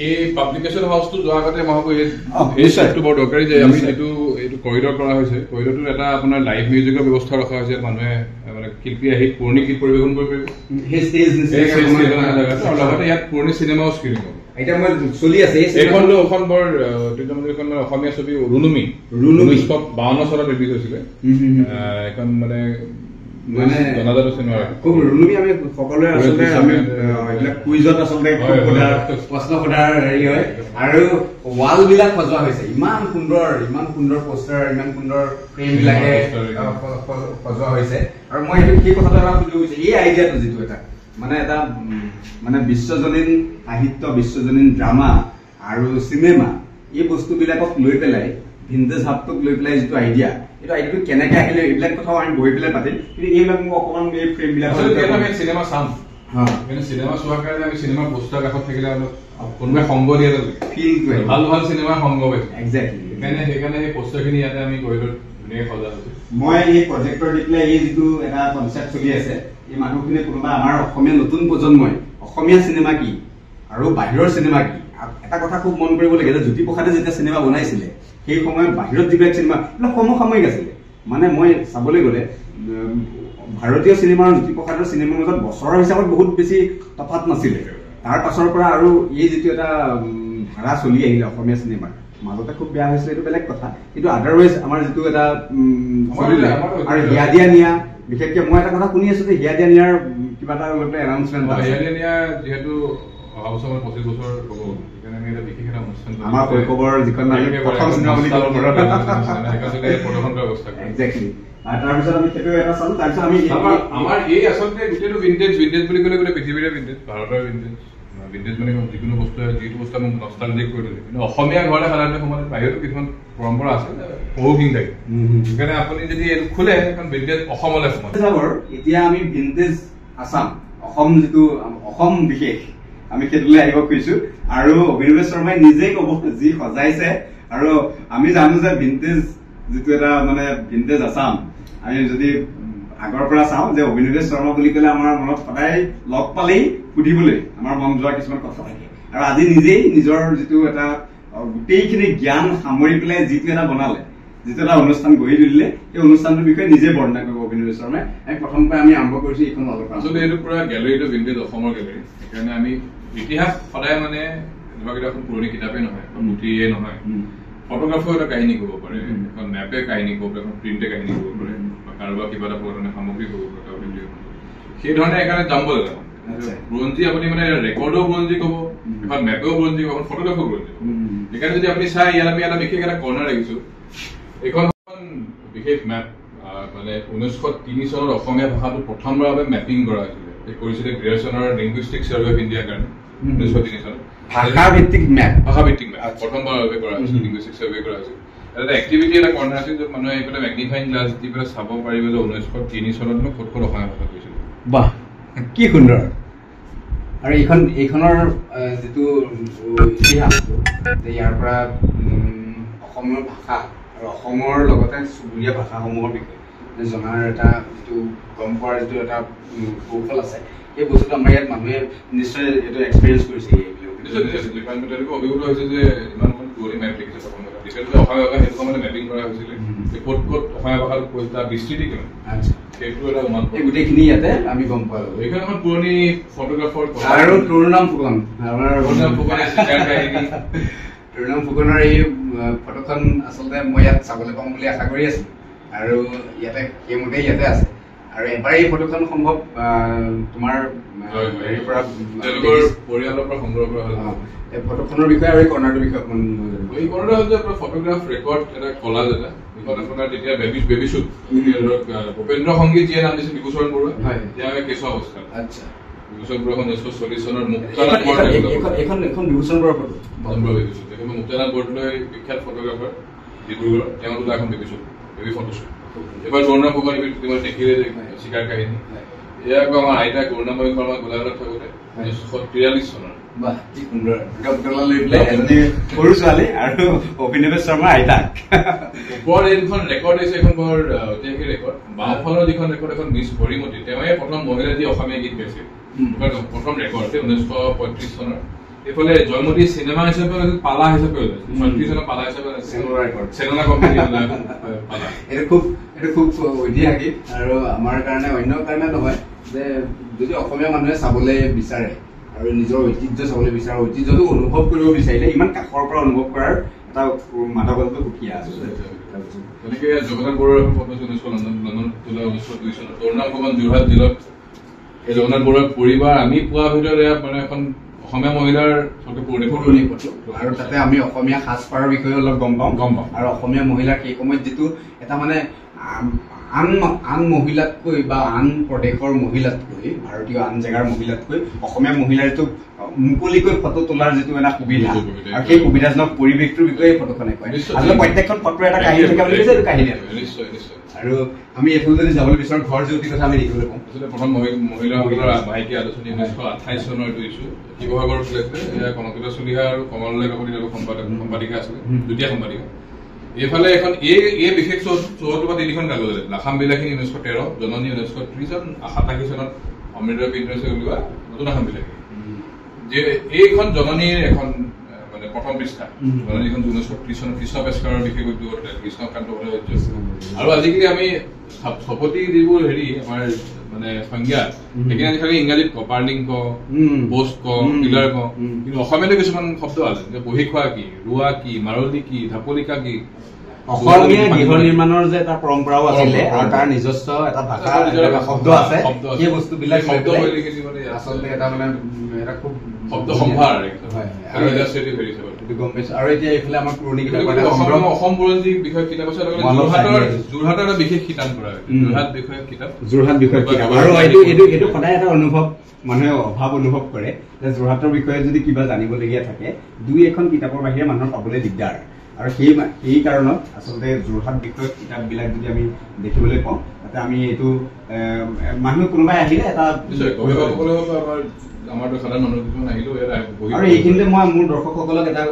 এই পাব্লিকেশ্যন হাউচটো যোৱাৰ আগতে মই ভাবো এই চাইটটো বৰ দৰকাৰী যে আমি এইটো কৰিডৰ কৰা হৈছে কৰিডৰটোত এটা আপোনাৰ লাইভ মিউজিকৰ ব্যৱস্থা ৰখা হৈছে মানুহে মানে শিল্পী আহি পুৰণি গীত পৰিৱেশন কৰিব পাৰিব আৰু লগতে ইয়াত পুৰণি চিনেমাও স্ক্ৰীনিং হ'ব এতিয়া মই চলি আছে এইখনটো এখন বৰ ঐতিহ্যমণ্ডিতখন মানে অসমীয়া ছবি ৰুনুমি 1952 চনত ৰিলিজ হৈছিলে এখন মানে জনাজাত চিনেমা খুব ৰুনুমি আমি সকলোৱে আচলতে আমি এইবিলাক কুইজত আচলতে প্ৰশ্ন সোধাৰ হেৰি হয় আৰু ৱাল বিলাক সজোৱা হৈছে ইমান সুন্দৰ পোষ্টাৰ ইমান সুন্দৰ ফ্ৰেম বিলাকে সজোৱা হৈছে আৰু মই সেই কথাটো এটা সুধিব বিচাৰিছো এই আইডিয়াটো যিটো এটা মানে এটা মানে বিশ্বজনীন সাহিত্য বিশ্বজনীন ড্ৰামা আৰু চিনেমা এই বস্তুবিলাকক লৈ পেলাই ভিন্টেজ হাবটোক লৈ পেলাই যিটো আইডিয়া এইটো আইডিয়াটো কেনেকৈ আহিলে এইবিলাক কথাও আমি বহি পেলাই পাতিম কিন্তু এইবিলাক মোক অকণমান এই ফ্ৰেমবিলাক চিনেমা চাম কিন্তু চিনেমা চোৱাৰ কাৰণে আমি চিনেমাৰ পোষ্টাৰ কাষত থাকিলে কোনোবাই সংগ দিয়ে ফিলটো ভাল ভাল চিনেমাৰ সংগ পাইছো একজেক্টলি সেইকাৰণে সেই পোষ্টাৰখিনি ইয়াতে আমি কৰিডৰত ধুনীয়াকৈ সজা হৈছো মই এই প্ৰজেক্টৰ দি পেলাই এই যিটো এটা কনচেপ্ট চলি আছে এই মানুহখিনিয়ে কোনোবা আমাৰ অসমীয়া নতুন প্ৰজন্মই অসমীয়া চিনেমা কি আৰু বাহিৰৰ চিনেমা কি এটা কথা খুব মন কৰিব লাগে যে জ্যোতিপ্ৰসাদে যেতিয়া চিনেমা বনাইছিলে সেই সময়ত বাহিৰত যিবিলাক চিনেমা এইবিলাক সমসাময়িক আছিলে মানে মই চাবলৈ গ'লে ভাৰতীয় চিনেমা আৰু জ্যোতিপ্ৰসাদৰ চিনেমাৰ মাজত বছৰৰ হিচাপত বহুত বেছি তফাত নাছিলে তাৰ পাছৰ পৰা আৰু এই যিটো এটা ধাৰা চলি আহিলে অসমীয়া চিনেমাৰ মাজতে খুব বেয়া হৈছিলে এইটো বেলেগ কথা কিন্তু আদাৰৱাইজ আমাৰ যিটো এটা চলিলে আৰু হিয়া দিয়া নিয়া বিশেষকৈ মই এটা কথা শুনি আছো যে হিয়া দিয়া নিয়াৰ কিবা এটা লৈ পেলাই এনাউন্সমেণ্ট হিয়া দিয়া নিয়া যিহেতু অহা বছৰ 25 বছৰ হ'ব সেইকাৰণে আমি এটা বিশেষ এটা অনুষ্ঠান আমাৰ শৈশৱৰ যিখন প্ৰথম চিনেমা বুলি ক'ব পাৰোঁ প্ৰদৰ্শন ব্যৱস্থা একজেক্টলি আৰু তাৰপিছত আমি সেইটো এটা চালো তাৰপিছত আমি আমাৰ এই আচলতে গোটেইটো ভিন্টেজ বুলি ক'লে গোটেই পৃথিৱীৰে ভিন্টেজ ভাৰতৰ ভিন্টেজ মানে যিকোনো বস্তু যিটো বস্তু মোক নষ্টালজিক কৰি দিলে কিন্তু অসমীয়া ঘৰতে সাধাৰণতে সময়ত বাহিৰতো কিছুমান পৰম্পৰা আছে বহুখিনি থাকে সেইকাৰণে আপুনি যদি এইটো খোলে এখন ভিন্টেজ অসমলৈ সোমায় এতিয়া আমি ভিন্টেজ আছাম অসম যিটো অসম বিশেষ আমি সেইটোলৈ আহিব খুজিছো আৰু অভিনৱ শৰ্মাই নিজেই ক'ব যি সজাইছে আৰু আমি জানো যে ভিন্টেজ যিটো এটা মানে ভিন্টেজ আছাম আমি যদি আগৰ পৰা চাওঁ যে অভিনৱ শৰ্মা বুলি ক'লে আমাৰ মনত সদায় লগ পালেই সুধিবলৈ আমাৰ মন যোৱা কিছুমান কথা থাকে আৰু আজি নিজেই নিজৰ যিটো এটা গোটেইখিনি জ্ঞান সামৰি পেলাই যিটো এটা বনালে যিটো এটা অনুষ্ঠান গঢ়ি তুলিলে এই অনুষ্ঠানটোৰ বিষয়ে নিজে বৰ্ণনা কৰিব অভিনৱ শৰ্মাই আমি প্ৰথম পৰা আমি আৰম্ভ কৰিছো এইখন আলোচনা আসলে এইটো পুৰা গেলেৰীটো ভিন্টেজ অসমৰ গেলেৰী সেইকাৰণে আমি ইতিহাস সদায় মানে ধৰক এখন পুৰণি কিতাপেই নহয় মুঠিয়ে নহয় ফটোগ্ৰাফাৰ এটা কাহিনী ক'ব পাৰে এখন মেপে কাহিনী ক'ব পাৰে এখন প্ৰিণ্টে কাহিনী ক'ব পাৰে বা কাৰোবাৰ কিবা এটা পুৰণি সামগ্ৰী ক'ব পাৰে সেই ধৰণে সেইকাৰণে জাম্বল এটা বুৰঞ্জী আপুনি মানে ৰেকৰ্ডো বুৰঞ্জী ক'ব এখন মেপেও বুৰঞ্জী ক'ব এখন ফটোগ্ৰাফো বুৰঞ্জী ক'ব সেইকাৰণে যদি আপুনি চাই ইয়াত আমি এটা বিশেষ এটা কৰ্ণাৰ ৰাখিছো এইখন বিশেষ মেপ মানে 1903 চনত অসমীয়া ভাষাটো প্ৰথমবাৰৰ বাবে মেপিং কৰা হৈছিলে কৰিছিলে গ্ৰেজুৱেশ্যনৰ লিংগুইষ্টিক চাৰ্ভে অফ ইণ্ডিয়াৰ কাৰণে 1903 চনত ভাষা ভিত্তিক মেপ প্ৰথমবাৰৰ বাবে কৰা হৈছিল লিংগুইষ্টিক চাৰ্ভে কৰা হৈছিল এটা এক্টিভিটি এটা কৰ্ণাৰ আছিল য'ত মানুহে এইফালে মেগনিফাইং গ্লাছ দি পেলাই চাব পাৰিব যে 1903 চনত মই ক'ত অসমীয়া ভাষা কৈছিলো বাহ কি সুন্দৰ আৰু এইখনৰ যিটো ইতিহাসটো ইয়াৰ পৰা অসমৰ ভাষা আৰু অসমৰ লগতে চুবুৰীয়া ভাষাসমূহৰ বিষয়ে জনাৰ এটা যিটো গম পোৱাৰ যিটো এটা কৌশল আছে এই বস্তুটো আমাৰ ইয়াত মানুহে নিশ্চয় এইটো এক্সপিৰিয়েঞ্চ কৰিছে অভিজ্ঞতা হৈছে যে ইমানখন পুৰণি মেপ দেখিছে অসমীয়া ভাষা সেইটো সময়তে মেপিং কৰা হৈছিলে ক'ত ক'ত অসমীয়া ভাষাটো কৈছে তাৰ বিস্তৃতি কিমান সেইটো এটা গোটেইখিনি ইয়াতে আমি গম পালো এইখন আমাৰ পুৰণি ফটোগ্ৰাফাৰ আৰু তৰুণৰাম ফুকন তৰুণৰাম ফুকনৰ এই ফটোখন আচলতে মই ইয়াত চাবলৈ পাম বুলি আশা কৰি আছো আৰু ইয়াতে সেইমতে ইয়াতে আছে আৰু এবাৰ এই ফটোখন সম্ভৱ তোমাৰ হেৰিৰ পৰা পৰিয়ালৰ পৰা সংগ্ৰহ কৰা হ'ল এই ফটোখনৰ বিষয়ে আৰু এই কৰ্ণাৰটোৰ বিষয়ে অকণমান এই কৰ্ণাৰ হ'ল যে আপোনাৰ ফটোগ্ৰাফ ৰেকৰ্ড এটা কলা এটা এইখন আপোনাৰ তেতিয়া বেবি শ্বুট ধৰক ভূপেন্দ্ৰ সংগীত যিয়ে নাম দিছিল বিভূষণ বৰুৱা এতিয়া আমি কেঁচুৱা অৱস্থাত আচ্ছা বিভূষণ বৰুৱা 1940 চনৰ এখন বিভূষণ বৰুৱা ফটো মুক্তানাথ বৰদলৈ বিখ্যাত ফটোগ্ৰাফাৰ ডিব্ৰুগড় তেওঁ তোলা এখন বেবি ফটোশ্বুট এবাৰ তৰুণৰাম ফুকন দেখিলে চিকাৰ কাহিনী এয়া আকৌ আমাৰ আইতা কৰুণাময়ী শৰ্মা গোলাঘাটত থাকোতে 1943 চনৰ সৰু ছোৱালী আৰু অভিনৱ শৰ্মা আইতাক ওপৰত এইখন ৰেকৰ্ড হৈছে এখন বৰ ঐতিহাসিক ৰেকৰ্ড বাওঁফালৰ যিখন ৰেকৰ্ড এখন মিছ হৰিমতী তেওঁৱে প্ৰথম মহিলা যি অসমীয়া গীত গাইছিল প্ৰথম ৰেকৰ্ড 1935 চনৰ এইফালে জয়মতী চিনেমা হিচাপে পালা হিচাপে পালা হিচাপে চেনেলা কোম্পানী এইটো খুব ঐতিহাসিক আৰু আমাৰ কাৰণে অন্য কাৰণে নহয় যে যদি অসমীয়া মানুহে চাবলৈ বিচাৰে আৰু নিজৰ ঐতিহ্য চাবলৈ বিচাৰে ঐতিহ্যটো অনুভৱ কৰিব বিচাৰিলে ইমান কাষৰ পৰা অনুভৱ কৰাৰ এটা মাদকতাটো সুকীয়া আছে তেনেকে জগন্নাথ বৰুৱাৰ লণ্ডনত তোলা 1902 চনত তৰুণৰাম ফুকন যোৰহাট জিলাত এই জগন্নাথ বৰুৱাৰ পৰিবাৰ আমি পোৱাৰ ভিতৰত মানে এখন অসমীয়া মহিলাৰ পুৰণি ফটো আৰু তাতে আমি অসমীয়া সাজপাৰৰ বিষয়ে অলপ গম পাম আৰু অসমীয়া মহিলাৰ সেই সময়ত যিটো এটা মানে আন মহিলাতকৈ বা আন প্ৰদেশৰ মহিলাতকৈ ভাৰতীয় আন জেগাৰ মহিলাতকৈ অসমীয়া মহিলাৰ যিটো মুকলিকৈ ফটো তোলাৰ যিটো এটা সুবিধা আৰু সেই সুবিধাজনক পৰিৱেশটোৰ বিষয়ে ফটোখনে কয় আচলতে প্ৰত্যেকখন ফটোৰ এটা কাহিনী থাকে বুলি কৈছে এইটো কাহিনী আৰু আমি এইফালে যদি যাবলৈ বিচাৰো ঘৰ জ্যোতিৰ কথা আমি দেখিবলৈ পাওঁ আচলতে প্ৰথম মহিলাসকলৰ মাইকী আলোচনী 1928 চনৰ এইটো ইছ্যু শিৱসাগৰত ওলাইছিলে এয়া কনকলতা চলিহা আৰু কমললৈ কাকতি তেওঁলোক সম্পাদিকা আছিলে দ্বিতীয় সম্পাদিকা এইফালে এখন এই বিশেষ 74 বা 3খন কাগজ লাখাম বিলাসী 1913 জননী 1930 চন 87 চনত অমৃত বিদ্ৰোহী উলিওৱা নতুন আসাম বিলাসী যে এইখন জননীৰ এখন মানে প্ৰথম পৃষ্ঠা জননীখন 1930 চনত কৃষ্ণ পেস্কাৰৰ বিশেষ উদ্যোগত কৃষ্ণকান্ত ভট্টাচাৰ্য আৰু আজিকালি আমি স্থপতি যিবোৰ হেৰি আমাৰ মানে সংজ্ঞা সেইখিনি আজিকালি ইংৰাজীত পাৰ্লিং ক পোষ্ট ক পিলাৰ ক কিন্তু অসমীয়াতে কিছুমান শব্দ আছে যে বহি খোৱা কি ৰোৱা কি মাৰলি কি ঢাপলিকা কি অসমীয়া গৃহ নিৰ্মাণৰ যে এটা পৰম্পৰাও আছিলে আৰু তাৰ নিজস্ব এটা ভাষা শব্দ আছে সেই বস্তুবিলাক শব্দ আচলতে এটা মানে এটা খুব শব্দ সম্ভাৰ আৰু এতিয়া এইফালে আমাৰ পুৰণি অসম বুৰঞ্জী বিষয়ক কিতাপ আছে যোৰহাটৰ এটা বিশেষ কিতাপ কৰা হয় যোৰহাট বিষয়ক কিতাপ আৰু এইটো সদায় এটা অনুভৱ মানুহে অভাৱ অনুভৱ কৰে যে যোৰহাটৰ বিষয়ে যদি কিবা জানিবলগীয়া থাকে 2-এখন কিতাপৰ বাহিৰে মানুহৰ পাবলৈ দিগদাৰ আৰু সেই কাৰণত আচলতে যোৰহাট বিষয়ক কিতাপবিলাক যদি আমি দেখিবলৈ পাওঁ তাতে আমি এইটো মানুহ কোনোবাই আহিলে এটা আৰু এইখিনিতে মই মোৰ দৰ্শকসকলক এটা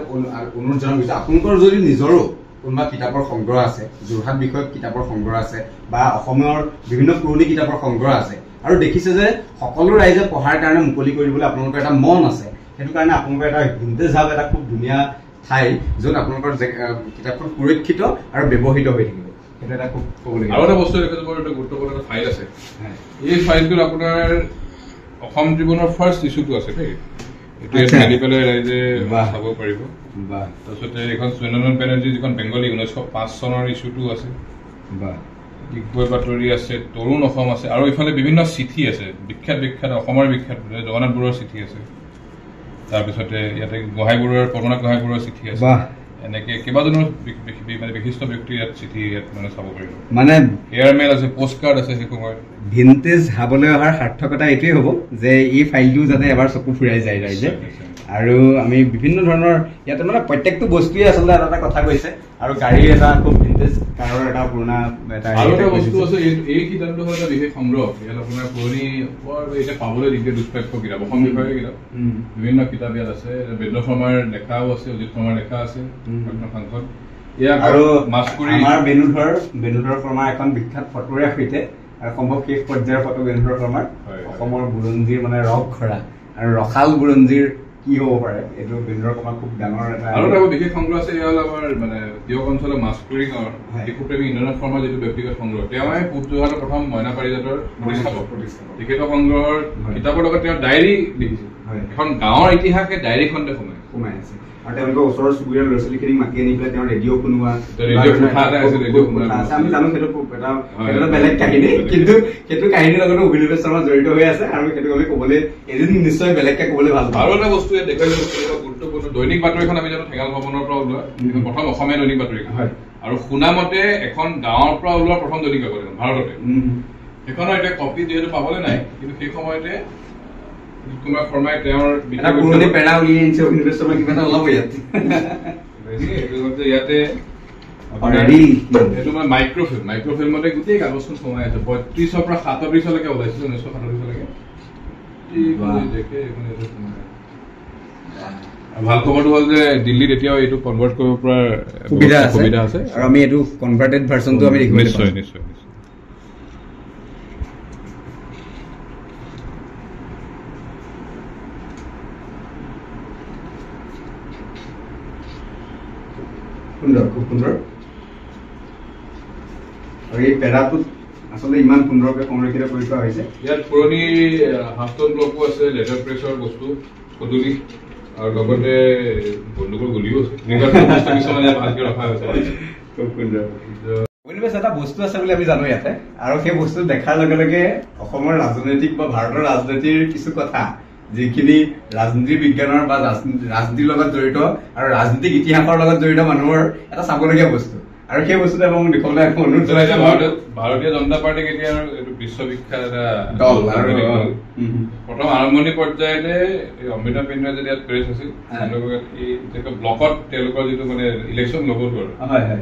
অনুৰোধ জনাব বিচাৰো আপোনালোকৰ যদি নিজৰো কোনোবা কিতাপৰ সংগ্ৰহ আছে যোৰহাট বিষয়ক কিতাপৰ সংগ্ৰহ আছে বা অসমৰ বিভিন্ন পুৰণি কিতাপৰ সংগ্ৰহ আছে আৰু দেখিছে যে সকলো ৰাইজে পঢ়াৰ কাৰণে মুকলি কৰিবলৈ আপোনালোকৰ এটা মন আছে সেইটো কাৰণে আপোনালোকৰ এটা ভিন্টেজ হাব এটা খুব ধুনীয়া ঠাই য'ত আপোনালোকৰ কিতাপখন সুৰক্ষিত আৰু ব্যৱহৃত হৈ থাকিব সেইটো এটা খুব ক'বলগীয়া আৰু এটা বস্তু দেখিছোঁ বৰ এটা গুৰুত্বপূৰ্ণ এটা ফাইল আছে এই ফাইলটোত আপোনাৰ অসম ট্ৰিবিউনৰ ফাৰ্ষ্ট ইছ্যুটো আছে দেই এইটো মেলি পেলাই ৰাইজে চাব পাৰিব তাৰপিছতে এইখন সুৰেন্দ্ৰনাথ বেনাৰ্জী যিখন বেংগলী 1905 চনৰ ইছ্যুটো আছে ডিগবৈ বাতৰি আছে তৰুণ অসম আছে আৰু এইফালে বিভিন্ন চিঠি আছে বিখ্যাত অসমৰ বিখ্যাত জগন্নাথ বৰুৱাৰ চিঠি আছে তাৰপিছতে ইয়াতে গোহাঁই বৰুৱাৰ পদ্মনাথ গোহাঁই বৰুৱাৰ চিঠি আছে এনেকে কেইবাজনৰ বিশিষ্ট ব্যক্তিৰ ইয়াত চিঠি ইয়াত মানে চাব পাৰিব মানে এয়াৰমেইল আছে পোষ্ট কাৰ্ড আছে সেই সময়ত ভিন্টেজ হাবলৈ অহাৰ সাৰ্থকতা এইটোৱে হ'ব যে এই ফাইলটো যাতে এবাৰ চকু ফুৰাই যায় ৰাইজে আৰু আমি বিভিন্ন ধৰণৰ ইয়াতে মানে প্ৰত্যেকটো বস্তুৱে আচলতে এটা কথা কৈছে আৰু গাড়ীৰ এটা খুব ভিন্টেজ কাৰৰ এটা পুৰণা আৰু এটা বস্তু আছে এই কিতাপটো হ'ল এটা বিশেষ সংগ্ৰহ ইয়াত আপোনাৰ পুৰণি এতিয়া পাবলৈ দিগদাৰ দুষ্প্ৰাপ্য কিতাপ অসম বিষয়ে কিতাপ বিভিন্ন কিতাপ ইয়াত আছে বেদ্ৰ শৰ্মাৰ লেখাও আছে অজিত শৰ্মাৰ লেখা আছে সাংসদ আৰু আমাৰ বেণুধৰ শৰ্মাৰ এখন বিখ্যাত ফটোৰে সৈতে সম্ভৱ শেষ পৰ্যায়ৰ ফটো বেণুধৰ শৰ্মাৰ অসমৰ বুৰঞ্জীৰ মানে ৰস খৰা আৰু ৰসাল বুৰঞ্জীৰ কি হ'ব পাৰে এইটো বেণুধৰ শৰ্মাৰ খুব ডাঙৰ এটা আৰু এটা বিশেষ সংগ্ৰহ আছে এয়া হ'ল আমাৰ মানে দিয়ক অঞ্চলৰ মাছকুৰি গাঁৱৰ শিশুপ্ৰেমী ইন্দ্ৰনাথ শৰ্মাৰ যিটো ব্যক্তিগত সংগ্ৰহ তেওঁ পূব যোৰহাটৰ প্ৰথম মইনা পাৰিজাতৰ প্ৰতিষ্ঠাপক তেখেতৰ সংগ্ৰহৰ কিতাপৰ লগত তেওঁ ডায়েৰী লিখিছিল এখন গাঁৱৰ ইতিহাসে ডায়েৰীখনতে সোমাই আছে আৰু তেওঁলোকৰ ওচৰৰ চুবুৰীয়া ল'ৰা ছোৱালীখিনিক মাতি আনি পেলাই তেওঁ ৰেডিঅ' শুনোৱা আমি জানো সেইটো এটা বেলেগ কাহিনী কিন্তু সেইটো কাহিনীৰ লগত অভিনৱ শৰ্মা জড়িত হৈ আছে আৰু সেইটো আমি ক'বলৈ এদিন নিশ্চয় বেলেগকে ক'বলৈ ভাল পাওঁ আৰু এটা বস্তু দেখুৱাইছে গুৰুত্বপূৰ্ণ দৈনিক বাতৰিখন আমি জানো ঠেঙাল ভৱনৰ পৰা ওলোৱা প্ৰথম অসমীয়া দৈনিক বাতৰি আৰু শুনা মতে এখন গাঁৱৰ পৰা ওলোৱা প্ৰথম দৈনিক বাতৰি ভাৰততে সেইখনৰ এতিয়া কপি যিহেতু পাবলৈ নাই কিন্তু সেই সময়তে কুমাৰ শৰ্মাই তেওঁৰ পুৰণি পেৰা উলিয়াই আনিছে অভিনৱ শৰ্মা কিবা এটা ওলাব ইয়াতে এইটো মানে মাইক্ৰফিল্মতে গোটেই কাগজখন সোমাই আছে ৩৫ৰ পৰা ৩৭লৈকে ওলাইছিল 1937লৈকে ভাল খবৰটো হ'ল যে দিল্লীত এতিয়াও এইটো কনভাৰ্ট কৰিব পৰা সুবিধা আছে আৰু আমি এইটো কনভাৰ্টেড ভাৰ্চনটো আমি দেখিবলৈ পাওঁ নিশ্চয় সুন্দৰ খুব সুন্দৰ আৰু এই পেৰাটোত আচলতে ইমান সুন্দৰকৈ সংৰক্ষিত কৰি থোৱা হৈছে ইয়াত পুৰণি হাফটন ব্লকো আছে লেটাৰ প্ৰেছৰ বস্তু সঁজুলি আৰু লগতে বন্দুকৰ গুলিও আছে কিছুমান ভালকে ৰখা হৈছে খুব সুন্দৰ এটা বস্তু আছে বুলি আমি জানো ইয়াতে আৰু সেই বস্তু দেখাৰ লগে লগে অসমৰ ৰাজনৈতিক বা ভাৰতৰ ৰাজনীতিৰ কিছু কথা যিখিনি ৰাজনীতি বিজ্ঞানৰ বা ৰাজনীতিৰ লগত জড়িত আৰু ৰাজনীতিক ইতিহাসৰ লগত জড়িত মানুহৰ এটা চাবলগীয়া বস্তু আৰু সেই বস্তুটো মই দেখুৱাবলৈ অনুৰোধ জনাইছো ভাৰতীয় জনতা পাৰ্টীক এতিয়া এইটো বিশ্ববিখ্যাত এটা দল প্ৰথম আৰম্ভণি পৰ্যায়তে অমিতাভ বিন্দুৱে যদি ইয়াত প্ৰেছ আছিল ব্লকত তেওঁলোকৰ যিটো মানে ইলেকশ্যন লগতো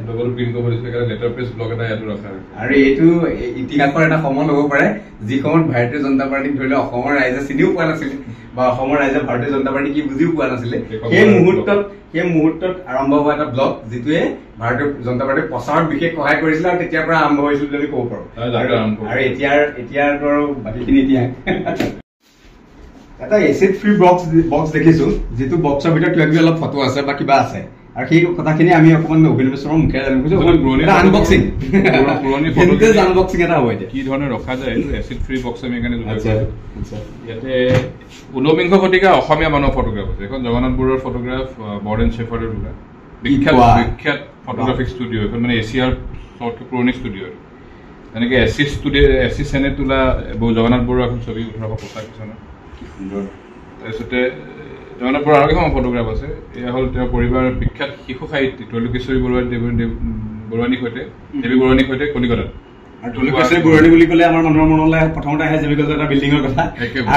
লগতো প্ৰিণ্ট কৰিব দিছিলে লেটাৰ প্ৰেছ ব্লক এটা ইয়াতো ৰখা আৰু এইটো ইতিহাসৰ এটা সময় ল'ব পাৰে যি সময়ত ভাৰতীয় জনতা পাৰ্টীক ধৰি লওক অসমৰ ৰাইজে চিনিও পোৱা নাছিলে বা অসমৰ ৰাইজে ভাৰতীয় জনতা পাৰ্টী কি বুজিও পোৱা নাছিলে সেই মুহূৰ্তত আৰম্ভ হোৱা এটা ব্লক যিটোৱে ভাৰতীয় জনতা পাৰ্টীৰ প্ৰচাৰত বিশেষ সহায় কৰিছিলে আৰু তেতিয়াৰ পৰা আৰম্ভ হৈছিল বুলি ক'ব পাৰো আৰু এতিয়াৰ আৰু বাকীখিনি ইতিহাস এটা এচিড ফ্ৰী বক্স দেখিছো যিটো বক্সৰ ভিতৰত কিবা কিবি অলপ ফটো আছে বা কিবা আছে আৰু সেই কথাখিনি আমি অকণমান অভিনৱ শৰ্মাৰ মুখেৰে জানিব খুজিছো আনবক্সিং এটা হ'ব এতিয়া কি ধৰণে ৰখা যায় এচিড ফ্ৰী বক্স আমি সেইকাৰণে ইয়াতে 19বিংশ শতিকা অসমীয়া মানুহৰ ফটোগ্ৰাফ আছে এখন জগন্নাথ বৰুৱাৰ ফটোগ্ৰাফ বৰ্ডেন শ্বেফাৰ্ডৰ বিখ্যাত ফটোগ্ৰাফিক ষ্টুডিঅ' এখন মানে এছিয়াৰ চবতকৈ পুৰণি ষ্টুডিঅ' তেনেকৈ এচি চেনে তোলা জগন্নাথ বৰুৱাৰ এখন ছবি 1850 চনৰ তাৰপিছতে জগন্নাথ বৰুৱাৰ আৰু এখন ফটোগ্ৰাফ আছে এয়া হ'ল তেওঁৰ পৰিবাৰৰ বিখ্যাত শিশু সাহিত্যিক তৈলুকেশ্বৰী বৰুৱানীৰ সৈতে কলিকতাত আৰু তৈলুকেশ্বৰী বৰুৱানী বুলি ক'লে আমাৰ মানুহৰ মনলৈ প্ৰথমতে আহে জেবি কলেজৰ এটা বিল্ডিঙৰ কথা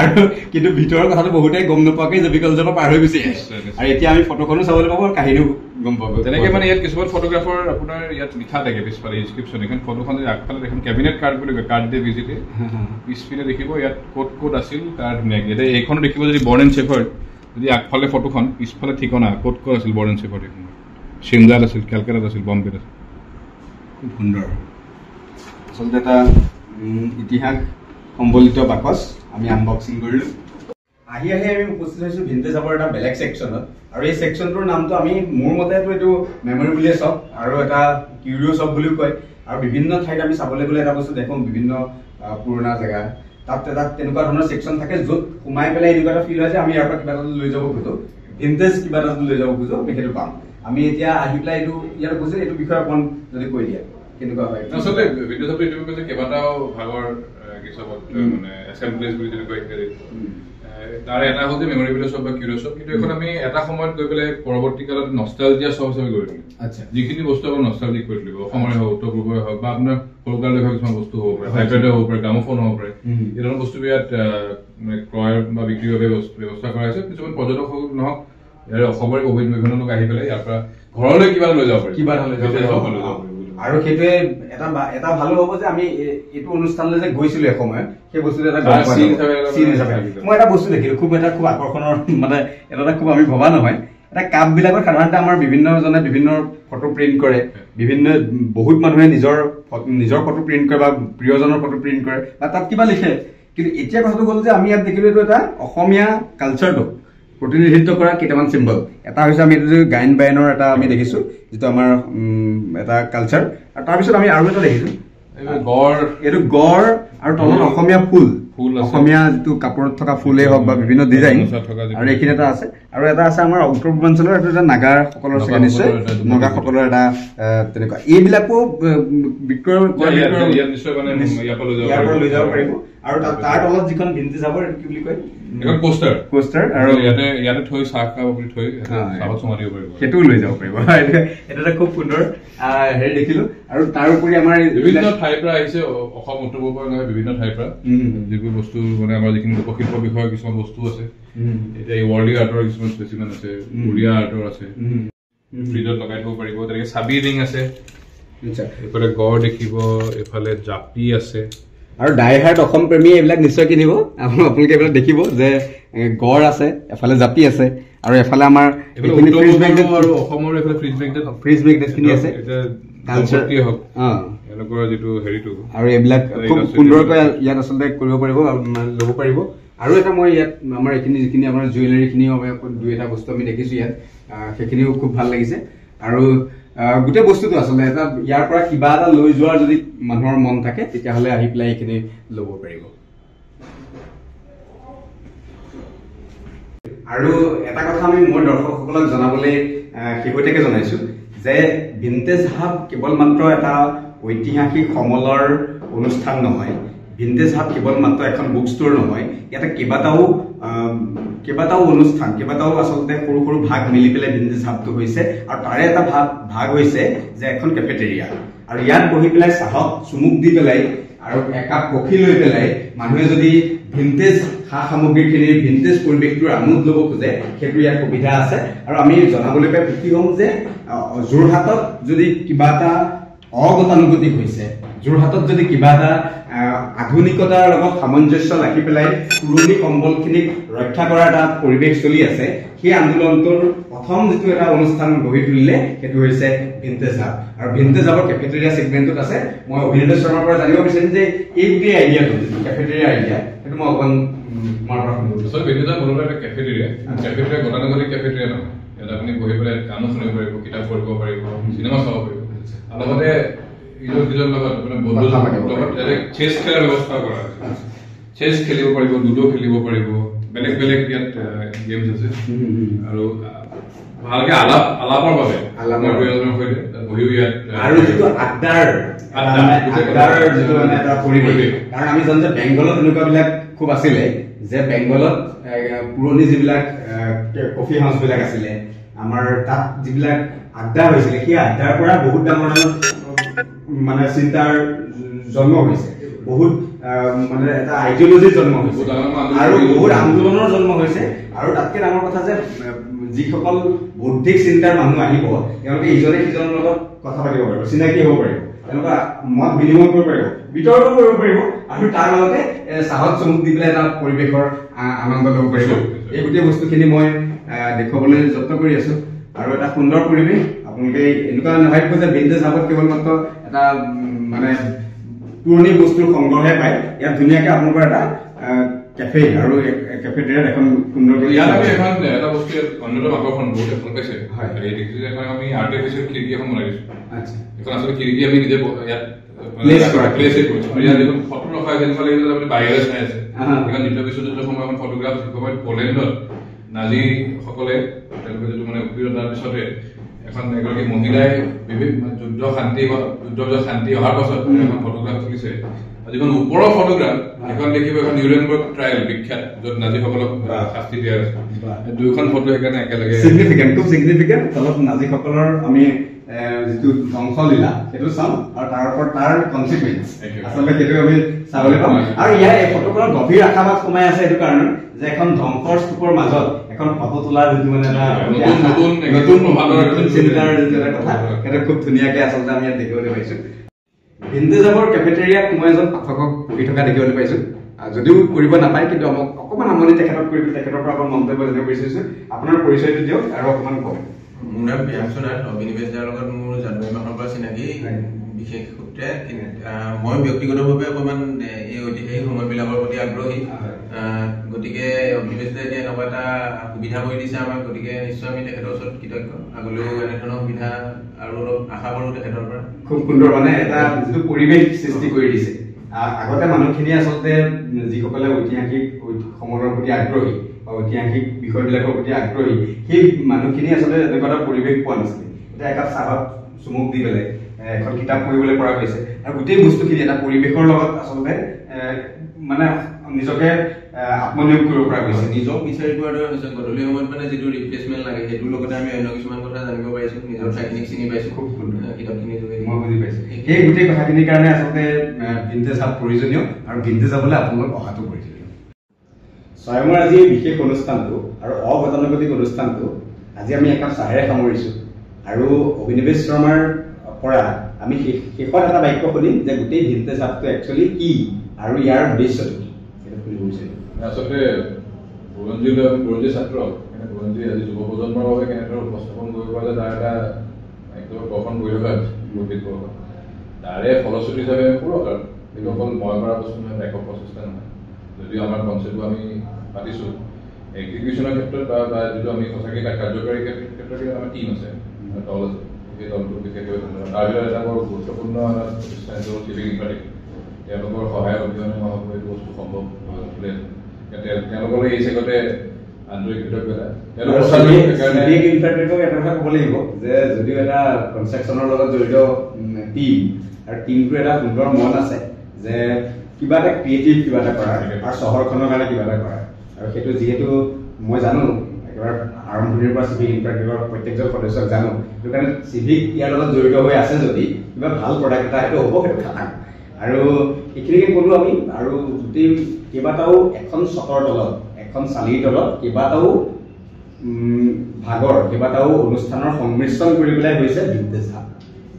আৰু কিন্তু ভিতৰৰ কথাটো বহুতেই গম নোপোৱাকৈ জেবি কলেজৰ পৰা পাৰ হৈ গুচি আহে আৰু এতিয়া আমি ফটোখনো চাবলৈ পাব আৰু কাহিনীও গম পাব তেনেকৈ মানে ইয়াত কিছুমান ফটোগ্ৰাফৰ আপোনাৰ ইয়াত লিখা থাকে পিছফালে ইনস্ক্ৰিপশ্যন এখন ফটোখন আগফালে এখন কেবিনেট কাৰ্ড বুলি কয় কাৰ্ড দিয়ে ভিজিটে পিছপিনে দেখিব ইয়াত ক'ত আছিল তাৰ ধুনীয়াকৈ এতিয়া এইখনো দেখিব যদি বৰ্ডেন শ্বেফাৰ্ড যদি আগফালে ফটোখন পিছফালে ঠিকনা ক'ত আছিল বৰ্ডেন শ্বেফাৰ্ড এইখন চিমজাত আছিল কেলকাতাত আছিল বম্বেত আছিল খুব সুন্দৰ আচলতে এটা ইতিহাস সম্বলিত বাকচ আমি আনবক্সিং কৰিলোঁ আহি আমি উপস্থিত হৈছোঁ ভিন্টেজ হাবৰ এটা বেলেগ ছেকশ্যনত আৰু এই ছেকশ্যনটোৰ নামটো আমি মোৰ মতেতো এইটো মেমৰি বুলিয়ে শ্বপ আৰু এটা কিউৰিঅ' শ্বপ বুলিও কয় আৰু বিভিন্ন ঠাইত আমি চাবলৈ গ'লে এটা বস্তু দেখোঁ বিভিন্ন পুৰণা জেগা তাত তেনেকুৱা ধৰণৰ ছেকশ্যন থাকে য'ত সোমাই পেলাই এনেকুৱা এটা ফিল হয় যে আমি ইয়াৰ পৰা কিবা এটা লৈ যাব খোজোঁ ভিন্টেজ কিবা এটা লৈ যাব খোজোঁ আমি সেইটো পাম আমি এতিয়া আহি পেলাই এইটো ইয়াত কৈছোঁ এইটো বিষয়ে অকণ যদি কৈ দিয়ে কেনেকুৱা হয় আচলতে ভিন্টেজ হাবটো এইটো কৈছে কেইবাটাও ভাগৰ কিছুমান মানে এছেম্বলিজ বুলি যেনেকৈ তাৰে এটা হ'ল যে মেমৰি ভিলেজ শ্বপ বা কিউৰিঅ' শ্বপ কিন্তু এখন আমি এটা সময়ত গৈ পেলাই পৰৱৰ্তী কালত নষ্টালজিয়া শ্বপ হিচাপে গৈ দিলোঁ আচ্ছা যিখিনি বস্তু আমাৰ নষ্টালজিক কৰি তুলিব অসমৰে হওক উত্তৰ পূৰ্বৰে হওক বা আপোনাৰ সৰুকাললৈ হোৱা কিছুমান বস্তু হ'ব পাৰে টাইপৰাইটাৰ হ'ব পাৰে গ্ৰামোফোন হ'ব পাৰে এই ধৰণৰ বস্তুবোৰ ইয়াত ক্ৰয় বা বিক্ৰীৰ বাবে ব্যৱস্থা কৰা হৈছে কিছুমান পৰ্যটক হওক নহওক ইয়াৰ অসমৰে বিভিন্ন লোক আহি পেলাই ইয়াৰ পৰা ঘৰলৈ কিবা লৈ যাব পাৰে কিবা লৈ যাব আৰু সেইটোৱে এটা ভালো হ'ব যে আমি এইটো অনুষ্ঠানলৈ যে গৈছিলো এসময়ত সেই বস্তুটো এটা মই এটা বস্তু দেখিলো খুব আকৰ্ষণৰ মানে এটা খুব আমি ভবা নহয় এটা কাপ বিলাকত সাধাৰণতে আমাৰ বিভিন্নজনে বিভিন্ন ফটো প্ৰিণ্ট কৰে বহুত মানুহে নিজৰ ফটো প্ৰিণ্ট কৰে বা প্ৰিয়জনৰ ফটো প্ৰিণ্ট কৰে বা তাত কিবা লিখে কিন্তু এতিয়া কথাটো হ'ল যে আমি ইয়াত দেখিলো এইটো এটা অসমীয়া কালচাৰটো প্ৰতিনিধিত্ব কৰা কেইটামান চিম্বল এটা হৈছে আমি এইটো গায়ন বায়নৰ এটা আমি দেখিছো যিটো আমাৰ এটা কালচাৰ আৰু তাৰপিছত আমি আৰু এটা দেখিছো এইটো গড় আৰু তলত অসমীয়া ফুল অসমীয়া যিটো কাপোৰত থকা ফুলেই হওক বা বিভিন্ন ডিজাইন আৰু এইখিনি এটা আছে আৰু এটা আছে আমাৰ উত্তৰ পূৰ্বাঞ্চলৰ এইটো এটা নাগাসকলৰ চাগে নিশ্চয় নগাসকলৰ এটা তেনেকুৱা এইবিলাকো বিক্ৰয় লৈ যাব পাৰিব আৰু তাৰ তলত যিখন ভিন্টেজ হাবৰ কি বুলি কয় এখন পোষ্টাৰ আৰু ইয়াতে থৈ চাহ খাব বুলি থৈ চাহত চমা দিব পাৰিব সেইটোও লৈ যাব পাৰিব এটা এটা খুব সুন্দৰ হেৰি দেখিলো আৰু তাৰ উপৰি আমাৰ বিভিন্ন ঠাইৰ পৰা আহিছে অসম উত্তৰ পূবৰ নহয় বিভিন্ন ঠাইৰ পৰা যিবোৰ বস্তু মানে আমাৰ যিখিনি লোকশিল্প বিষয়ৰ কিছুমান বস্তু আছে এতিয়া ৱৰ্ল্ডলি আৰ্টৰ কিছুমান স্পেচিমেন আছে উৰিয়া আৰ্টৰ আছে ফ্ৰিজত লগাই থব পাৰিব তেনেকে চাবি ৰিং আছে এইফালে গড় দেখিব এইফালে জাপি আছে আৰু ডাইহাৰ্ড অসম প্ৰেমী এইবিলাক নিশ্চয় কিনিব আপোনালোকে এইবিলাক দেখিব যে গড় আছে এফালে জাপি আছে আৰু এফালে আমাৰ অসমৰ এইফালে ফ্ৰিজ মেগনেট খিনি আছে যিটো হেৰিটো আৰু এইবিলাক খুব সুন্দৰকৈ ইয়াত আচলতে কৰিব পাৰিব ল'ব পাৰিব আৰু এটা মই ইয়াত আমাৰ এইখিনি যিখিনি আমাৰ জুৱেলাৰীখিনিও দুই এটা বস্তু আমি দেখিছো ইয়াত সেইখিনিও খুব ভাল লাগিছে আৰু গোটেই বস্তুটো আচলতে এটা ইয়াৰ পৰা কিবা এটা লৈ যোৱাৰ যদি মানুহৰ মন থাকে তেতিয়াহ'লে আহি পেলাই এইখিনি ল'ব পাৰিব আৰু এটা কথা আমি মোৰ দৰ্শকসকলক জনাবলৈ শেহতীয়াকৈ জনাইছো যে ভিন্টেজ হাব কেৱল মাত্ৰ এটা ঐতিহাসিক সমলৰ অনুষ্ঠান নহয় ভিন্টেজ হাব কেৱল মাত্ৰ এখন বুক ষ্ট'ৰ নহয় ইয়াতে কেইবাটাও অনুষ্ঠান কেইবাটাও আচলতে সৰু সৰু ভাগ মিলি পেলাই ভিন্টেজ হাবটো হৈছে আৰু তাৰে এটা ভাগ হৈছে যে এখন কেফেটেৰিয়া আৰু ইয়াত বহি পেলাই চাহত চুমুক দি পেলাই আৰু একাপ কফি লৈ পেলাই মানুহে যদি ভিন্টেজ সা সামগ্ৰীখিনিৰ ভিন্টেজ পৰিৱেশটোৰ আমোদ ল'ব খোজে সেইটো ইয়াত সুবিধা আছে আৰু আমি জনাবলৈ পাই সুখী হ'ম যে যোৰহাটত যদি কিবা এটা অগতানুগতিক হৈছে যোৰহাটত যদি কিবা এটা আধুনিকতাৰ লগত সামঞ্জস্য ৰাখি পেলাই পুৰণি সম্বলখিনিক ৰক্ষা কৰাৰ এটা পৰিৱেশ চলি আছে সেই আন্দোলনটোৰ প্ৰথম যিটো এটা অনুষ্ঠান গঢ়ি তুলিলে সেইটো হৈছে ভিন্টেজ হাব আৰু ভিন্টেজ হাবৰ কেফেটেৰিয়া ছেগমেণ্টত আছে মই অভিনেন্দ্ৰ শৰ্মাৰ পৰা জানিব বিচাৰিম যে এই গোটেই আইডিয়াটো যিটো কেফেটেৰিয়া আইডিয়া সেইটো মই অকণ তোমাৰ পৰা শুনিছোঁ ভিন্টেজ হাব মূলতঃ এটা কেফেটেৰিয়া গতানুগতিক কেফেটেৰিয়া নহয় ইয়াত আপুনি বহি পেলাই গানো শুনিব পাৰিব কিতাপ পঢ়িব পাৰিব চিনেমা চাব পাৰিব আৰু লগতে ইজনৰ লগত মানে বন্ধুৰ লগত চেছ খেলাৰ ব্যৱস্থা কৰা হৈছে চেছ খেলিব পাৰিব লুডো খেলিব পাৰিব বেলেগ বেলেগ ইয়াত গেমছ আছে আৰু ভালকে আলাপৰ বাবে বহিও ইয়াত আৰু যিটো আড্ডাৰ যিটো মানে এটা পৰিৱেশ কাৰণ আমি জানো যে বেংগলত এনেকুৱাবিলাক খুব আছিলে যে বেংগলত পুৰণি যিবিলাক কফি হাউচবিলাক আছিলে আমাৰ তাত যিবিলাক আড্ডা হৈছিলে সেই আড্ডাৰ পৰা বহুত ডাঙৰ মানে চিন্তাৰ জন্ম হৈছে বহুত মানে এটা আইডিঅলজিৰ জন্ম হৈছে আৰু বহুত আন্দোলনৰ জন্ম হৈছে আৰু তাতকৈ ডাঙৰ কথা যে যিসকল বৌদ্ধিক চিন্তাৰ মানুহ আহিব তেওঁলোকে ইজনে সিজনৰ লগত কথা পাতিব পাৰিব চিনাকি হ'ব পাৰিব তেওঁলোকে মত বিনিময় কৰিব পাৰিব বিতৰ্ক কৰিব পাৰিব আৰু তাৰ লগতে চাহত চমুক দি পেলাই এটা পৰিৱেশৰ আনন্দ ল'ব পাৰিব এই গোটেই বস্তুখিনি মই দেখুৱাবলৈ যত্ন কৰি আছো আৰু এটা সুন্দৰ পৰিৱেশ আপোনালোকে এনেকুৱা নাভাবিব যে ভিন্টেজ হাবত কেৱল মাত্ৰ এটা মানে পুৰণি বস্তুৰ সংগ্ৰহে পায় ইয়াত ধুনীয়াকৈ আপোনালোকৰ এটা কেফে আৰু কেফেটেৰিয়াত এখন সুন্দৰ ইয়াত আমি এখন এটা বস্তু অন্যতম আকৰ্ষণ বহুত ভাল পাইছে হয় এই দেখিছো এখন আমি আৰ্টিফিচিয়েল খিৰিকী এখন বনাই দিছো আচ্ছা এখন আসলে খিৰিকী আমি নিজে ইয়াত প্লেস কৰিছো ইয়াত এখন ফটো ৰখা আছে যেনেকুৱা লাগিছে আপুনি বাহিৰত চাই আছে এখন দ্বিতীয় বিশ্বযুদ্ধৰ সময়ত এখন ফটোগ্ৰাফ সময়ত পলেণ্ডত নাজি সকলে তেওঁলোকে যিটো মানে উৎপীড়নৰ পিছতে এখন এগৰাকী মহিলাই বিভিন্ন যুদ্ধ শান্তি অহাৰ পাছত এখন ফটোগ্ৰাফ তুলিছে যিখন ওপৰৰ ফটোগ্ৰাফ এখন দেখিব এখন নিউৰেনবাৰ্গ ট্ৰায়েল বিখ্যাত য'ত নাজিসকলক শাস্তি দিয়া হৈছে দুইখন ফটো একেলগে খুব সিগনিফিকেণ্ট তলত নাজিসকলৰ আমি যিটো ধ্বংসলীলা সেইটো চাম আৰু তাৰ ওপৰত তাৰ কনচিকুৱেঞ্চ আচলতে সেইটো আমি চাবলৈ পাম আৰু ইয়াৰ এই ফটোখনত গভীৰ আশাবাদ সোমাই আছে এইটো কাৰণে যে এখন ধ্বংসৰ স্তূপৰ মাজত এখন ফটো তোলাৰ যিটো মানে নতুন চিন্তাৰ যিটো এটা কথা সেইটো খুব ধুনীয়াকে আচলতে আমি ইয়াত দেখিবলৈ পাইছো ভিন্টেজৰ কেফেটেৰিয়াত মই এজন পাঠকক পঢ়ি থকা দেখিবলৈ পাইছো যদিও কৰিব নাপায় কিন্তু অকণমান আমনি তেখেতৰ পৰা অকণ মন্তব্য জানিব বিচাৰিছো আপোনাৰ পৰিচয়টো দিয়ক আৰু অকণমান কওক মোৰ নাম প্ৰিয়াংশু নাথ অভিনিবেশ দাৰ লগত মোৰ জানুৱাৰী মাহৰ পৰা চিনাকি বিশেষ সূত্ৰে মই ব্যক্তিগতভাৱে অকণমান এই ঐতিহাসিক সময়বিলাকৰ প্ৰতি আগ্ৰহী গতিকে অভিনিবেশ দাই এতিয়া এনেকুৱা এটা সুবিধা কৰি দিছে আমাক গতিকে নিশ্চয় আমি তেখেতৰ ওচৰত কৃতজ্ঞ আগলৈও এনেধৰণৰ সুবিধা আৰু অলপ আশা কৰোঁ তেখেতৰ পৰা খুব সুন্দৰ মানে এটা যিটো পৰিৱেশ সৃষ্টি কৰি দিছে আগতে মানুহখিনি আচলতে যিসকলে ঐতিহাসিক সময়ৰ প্ৰতি আগ্ৰহী বা ঐতিহাসিক বিষয়বিলাকৰ প্ৰতি আগ্ৰহী সেই মানুহখিনি আচলতে এনেকুৱা এটা পৰিৱেশ পোৱা নাছিলে এতিয়া একাপ চাহত চুমুক দি পেলাই এখন কিতাপ পঢ়িবলৈ পৰা গৈছে আৰু গোটেই বস্তুখিনি এটা পৰিৱেশৰ লগত আচলতে মানে নিজকে আত্মনিয়োগ কৰিব পৰা গৈছে নিজক বিচাৰি পোৱাৰ দৰে হৈছে গধূলি সময়ত মানে যিটো ৰিফ্ৰেছমেণ্ট লাগে সেইটোৰ লগতে আমি অন্য কিছুমান কথা জানিব পাৰিছো নিজৰ ঠাইখিনিক চিনি পাইছো খুব কিতাপখিনি যোগেদি মই বুজি পাইছো সেই গোটেই কথাখিনিৰ কাৰণে আচলতে ভিন্টেজ হাব প্ৰয়োজনীয় আৰু ভিন্টেজ হাবলৈ আপোনালোক অহাটো প্ৰয়োজনীয় স্বয়মৰ আজি এই বিশেষ অনুষ্ঠানটো আৰু অগতানুগতিক অনুষ্ঠানটো আজি আমি একাপ চাহেৰে সামৰিছো আৰু অভিনিবেশ শৰ্মাৰ পৰা আমি শেষত এটা বাক্য শুনিম যে গোটেই ভিন্টেজ হাবটো একচুৱেলি কি আৰু ইয়াৰ উদ্দেশ্যটো কি সেইটো শুনিব বিচাৰিম আচলতে বুৰঞ্জী ছাত্ৰ বুৰঞ্জী আজি যুৱ প্ৰজন্মৰ বাবে কেনেদৰে উপস্থাপন কৰিব পৰা যায় তাৰ এটা একদম গঠন কৰি থকা বৌদ্ধিক প্ৰকাশ তাৰে ফলশ্ৰুতি হিচাপে পুৰস্কাৰ এইটো অকল মই কৰা বস্তু নহয় একক প্ৰচেষ্টা নহয় যদিও আমাৰ কনচেপ্টটো আমি পাতিছোঁ এক্সিকিউশ্যনৰ ক্ষেত্ৰত বা যিটো আমি সঁচাকৈ কাৰ্যকৰী ক্ষেত্ৰত আমাৰ টীম আছে দল আছে সেই দলটো বিশেষকৈ তাৰ ভিতৰত এটা বৰ গুৰুত্বপূৰ্ণ এটা প্ৰতিষ্ঠান চিভিক ইনফ্ৰাটিক তেওঁলোকৰ সহায়ৰ অবিহনে মই ভাবোঁ এইটো বস্তু সম্ভৱ নহ'লে তেওঁলোকলৈ এই চেগতে আন্তৰিক কৃতজ্ঞতা এটা কথা ক'ব লাগিব যে যদিও এটা কনষ্ট্ৰাকশ্যনৰ লগত জড়িত টীম আৰু টীমটোৰ এটা সুন্দৰ মন আছে যে কিবা এটা ক্ৰিয়েটিভ কিবা এটা কৰাৰ আৰু চহৰখনৰ কাৰণে কিবা এটা কৰাৰ আৰু সেইটো যিহেতু মই জানো একেবাৰে আৰম্ভণিৰ পৰা চিভিক ইনফ্ৰাষ্ট্ৰাকচাৰৰ প্ৰত্যেকজন সদস্যক জানো সেইটো কাৰণে চিভিক ইয়াৰ লগত জড়িত হৈ আছে যদি কিবা ভাল প্ৰডাক্ট এটা সেইটো হ'ব সেইটো খাটাং আৰু এইখিনিকে ক'লো আমি আৰু গোটেই কেইবাটাও এখন চকৰ তলত এখন চালিৰ তলত কেইবাটাও ভাগৰ কেইবাটাও অনুষ্ঠানৰ সংমিশ্ৰণ কৰি পেলাই হৈছে ভিন্টেজ হাব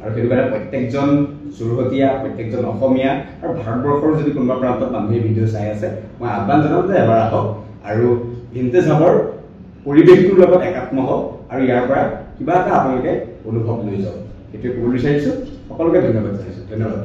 আৰু সেইটো কাৰণে প্ৰত্যেকজন চুৰহতীয়া প্ৰত্যেকজন অসমীয়া আৰু ভাৰতবৰ্ষৰ যদি কোনোবা প্ৰান্তত মানুহে ভিডিঅ' চাই আছে মই আহ্বান জনাম যে এবাৰ আহক আৰু ভিন্টেজ হাবৰ পৰিৱেশটোৰ লগত একাত্ম হওক আৰু ইয়াৰ পৰা কিবা এটা আপোনালোকে অনুভৱ লৈ যাওক সেইটোৱে ক'ব বিচাৰিছোঁ সকলোকে ধন্যবাদ জনাইছোঁ ধন্যবাদ